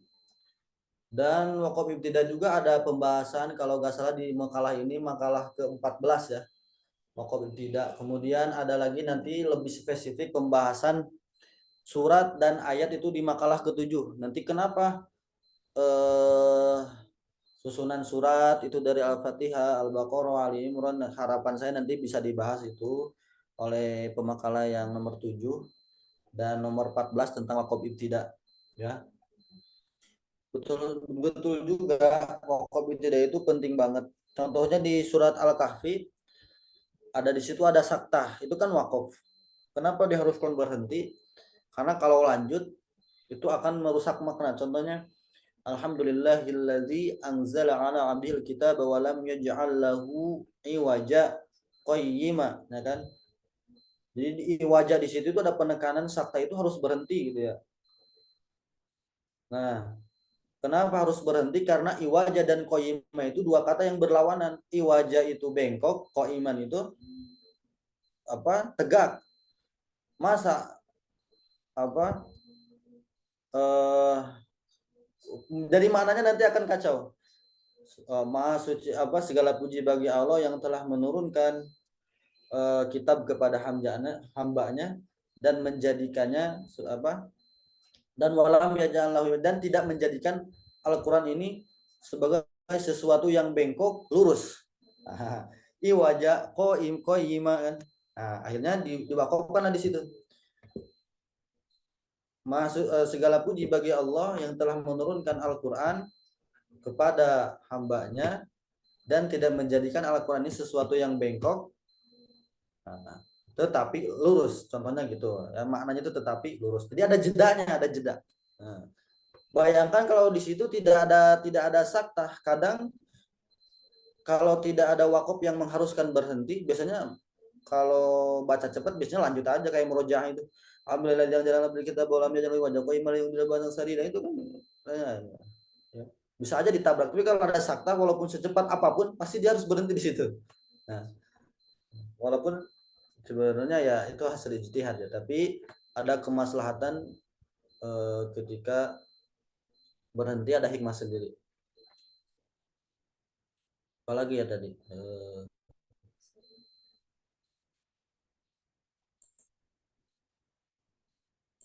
Dan waqaf ibtida juga ada pembahasan kalau nggak salah di makalah ini, makalah ke-14 ya. Waqaf ibtida. Kemudian ada lagi nanti lebih spesifik pembahasan surat dan ayat itu di makalah ke-7. Nanti kenapa susunan surat itu dari Al-Fatihah, Al-Baqarah, Ali Imran. Harapan saya nanti bisa dibahas itu oleh pemakalah yang nomor 7 dan nomor 14 tentang waqaf ibtida ya. Betul juga waqaf ibtida itu penting banget. Contohnya di surat Al-Kahfi ada, di situ ada saktah, itu kan waqaf. Kenapa diharuskan berhenti? Karena kalau lanjut itu akan merusak makna. Contohnya Alhamdulillahilladzi anzala 'ala 'abdihil kitaba wa lam yaj'al lahu iwaja qayyima, ya kan? Jadi iwaja di situ itu ada penekanan sakta itu harus berhenti gitu ya. Nah, kenapa harus berhenti? Karena iwaja dan qayyima itu dua kata yang berlawanan. Iwaja itu bengkok, qayyiman itu tegak. Masa dari maknanya nanti akan kacau. Maha suci segala puji bagi Allah yang telah menurunkan kitab kepada hambanya dan menjadikannya dan walam yaj'alahu, dan tidak menjadikan Al-Quran ini sebagai sesuatu yang bengkok lurus. Iwaja qayyima kan. Nah, akhirnya diwakafkan di situ. Segala puji bagi Allah yang telah menurunkan Al-Quran kepada hambanya dan tidak menjadikan Al-Quran ini sesuatu yang bengkok, tetapi lurus. Contohnya gitu, ya, maknanya itu tetapi lurus. Jadi ada jedanya, ada jeda. Nah, bayangkan kalau di situ tidak ada saktah. Kadang kalau tidak ada wakaf yang mengharuskan berhenti, biasanya kalau baca cepat biasanya lanjut aja kayak murojaah itu. Alhamdulillah jangan beli kita bolam jangan wajah koi malah yang bila bahasa sarina itu kan ya, bisa aja ditabrak. Tapi kalau ada sakta walaupun secepat apapun pasti dia harus berhenti di situ. Nah, walaupun sebenarnya ya itu hasil ijtihad ya, tapi ada kemaslahatan ketika berhenti, ada hikmah sendiri. Apalagi ya tadi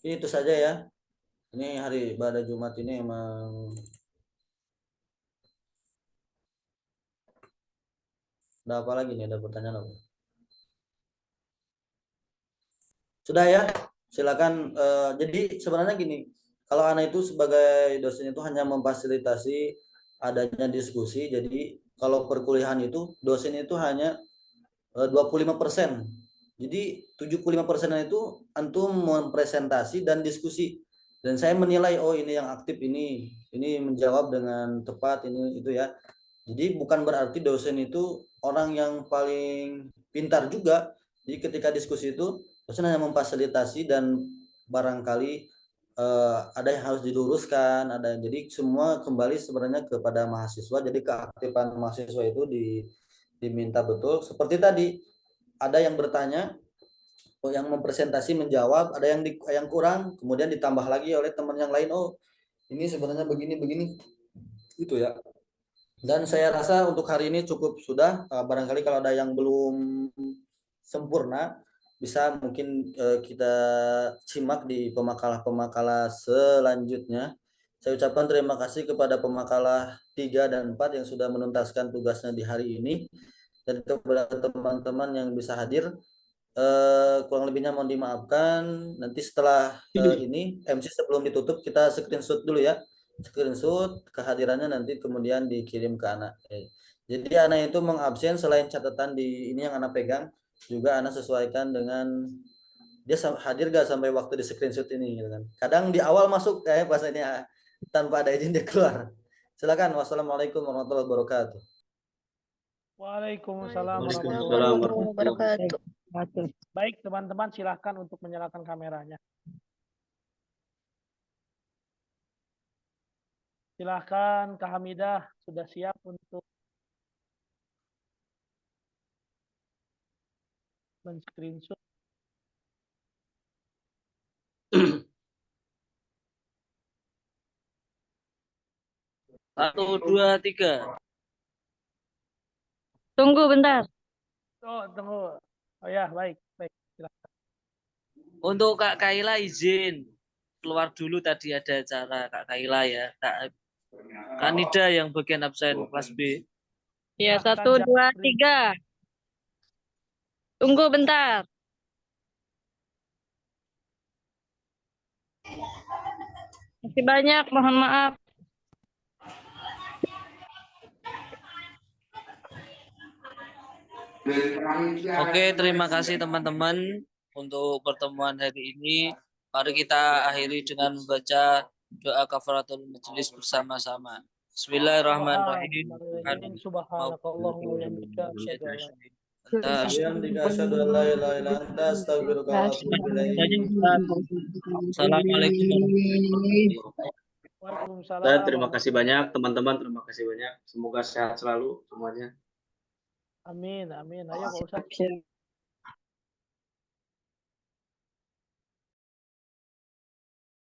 ini itu saja ya. Ini hari pada Jumat ini emang ada apa lagi nih? Ada pertanyaan apa? Sudah ya, silakan. Jadi sebenarnya gini, kalau anak itu sebagai dosen itu hanya memfasilitasi adanya diskusi. Jadi kalau perkuliahan itu dosen itu hanya 25%. Jadi 75% itu antum mempresentasi dan diskusi. Dan saya menilai oh ini yang aktif ini menjawab dengan tepat ini itu ya. Jadi bukan berarti dosen itu orang yang paling pintar juga. Jadi ketika diskusi itu dosen hanya memfasilitasi dan barangkali ada yang harus diluruskan, ada. Jadi semua kembali sebenarnya kepada mahasiswa. Jadi keaktifan mahasiswa itu diminta betul. Seperti tadi ada yang bertanya, yang mempresentasi menjawab, ada yang kurang, kemudian ditambah lagi oleh teman yang lain. Oh ini sebenarnya begini itu ya. Dan saya rasa untuk hari ini cukup sudah. Barangkali kalau ada yang belum sempurna bisa mungkin kita simak di pemakalah selanjutnya. Saya ucapkan terima kasih kepada pemakalah 3 dan 4 yang sudah menuntaskan tugasnya di hari ini, dan kepada teman-teman yang bisa hadir. Kurang lebihnya mohon dimaafkan. Nanti setelah ini MC sebelum ditutup kita screenshot dulu ya, screenshot kehadirannya, nanti kemudian dikirim ke anak. Jadi anak itu mengabsen selain catatan di ini yang anak pegang, juga anak sesuaikan dengan dia hadir gak sampai waktu di screenshot ini gitu kan. Kadang di awal masuk kayak bahasanya tanpa ada izin dia keluar. Silakan. Wassalamualaikum warahmatullahi wabarakatuh. Waalaikumsalam warahmatullahi wabarakatuh. Baik teman-teman, silahkan untuk menyalakan kameranya. Silahkan Kak Hamidah, sudah siap untuk men-screenshot. 1, 2, 3. Tunggu bentar. Oh, tunggu. Oh ya, baik. Silahkan. Untuk Kak Kaila izin keluar dulu, tadi ada acara Kak Kaila ya. Kak Kanida yang bagian absen kelas B. Ya, 1, 2, 3. Tunggu bentar. Masih banyak, mohon maaf. Oke, terima kasih teman-teman untuk pertemuan hari ini. Mari kita akhiri dengan membaca doa kafaratul majelis bersama-sama. Bismillahirrahmanirrahim. Subhanakallahumma wa bihamdika asyhadu an la ilaha illa anta astaghfiruka wa atubu ilaik. Assalamualaikum warahmatullahi wabarakatuh. Terima kasih banyak teman-teman, terima kasih banyak. Semoga sehat selalu semuanya. Amin, amin. Ayo Pak Ustaz.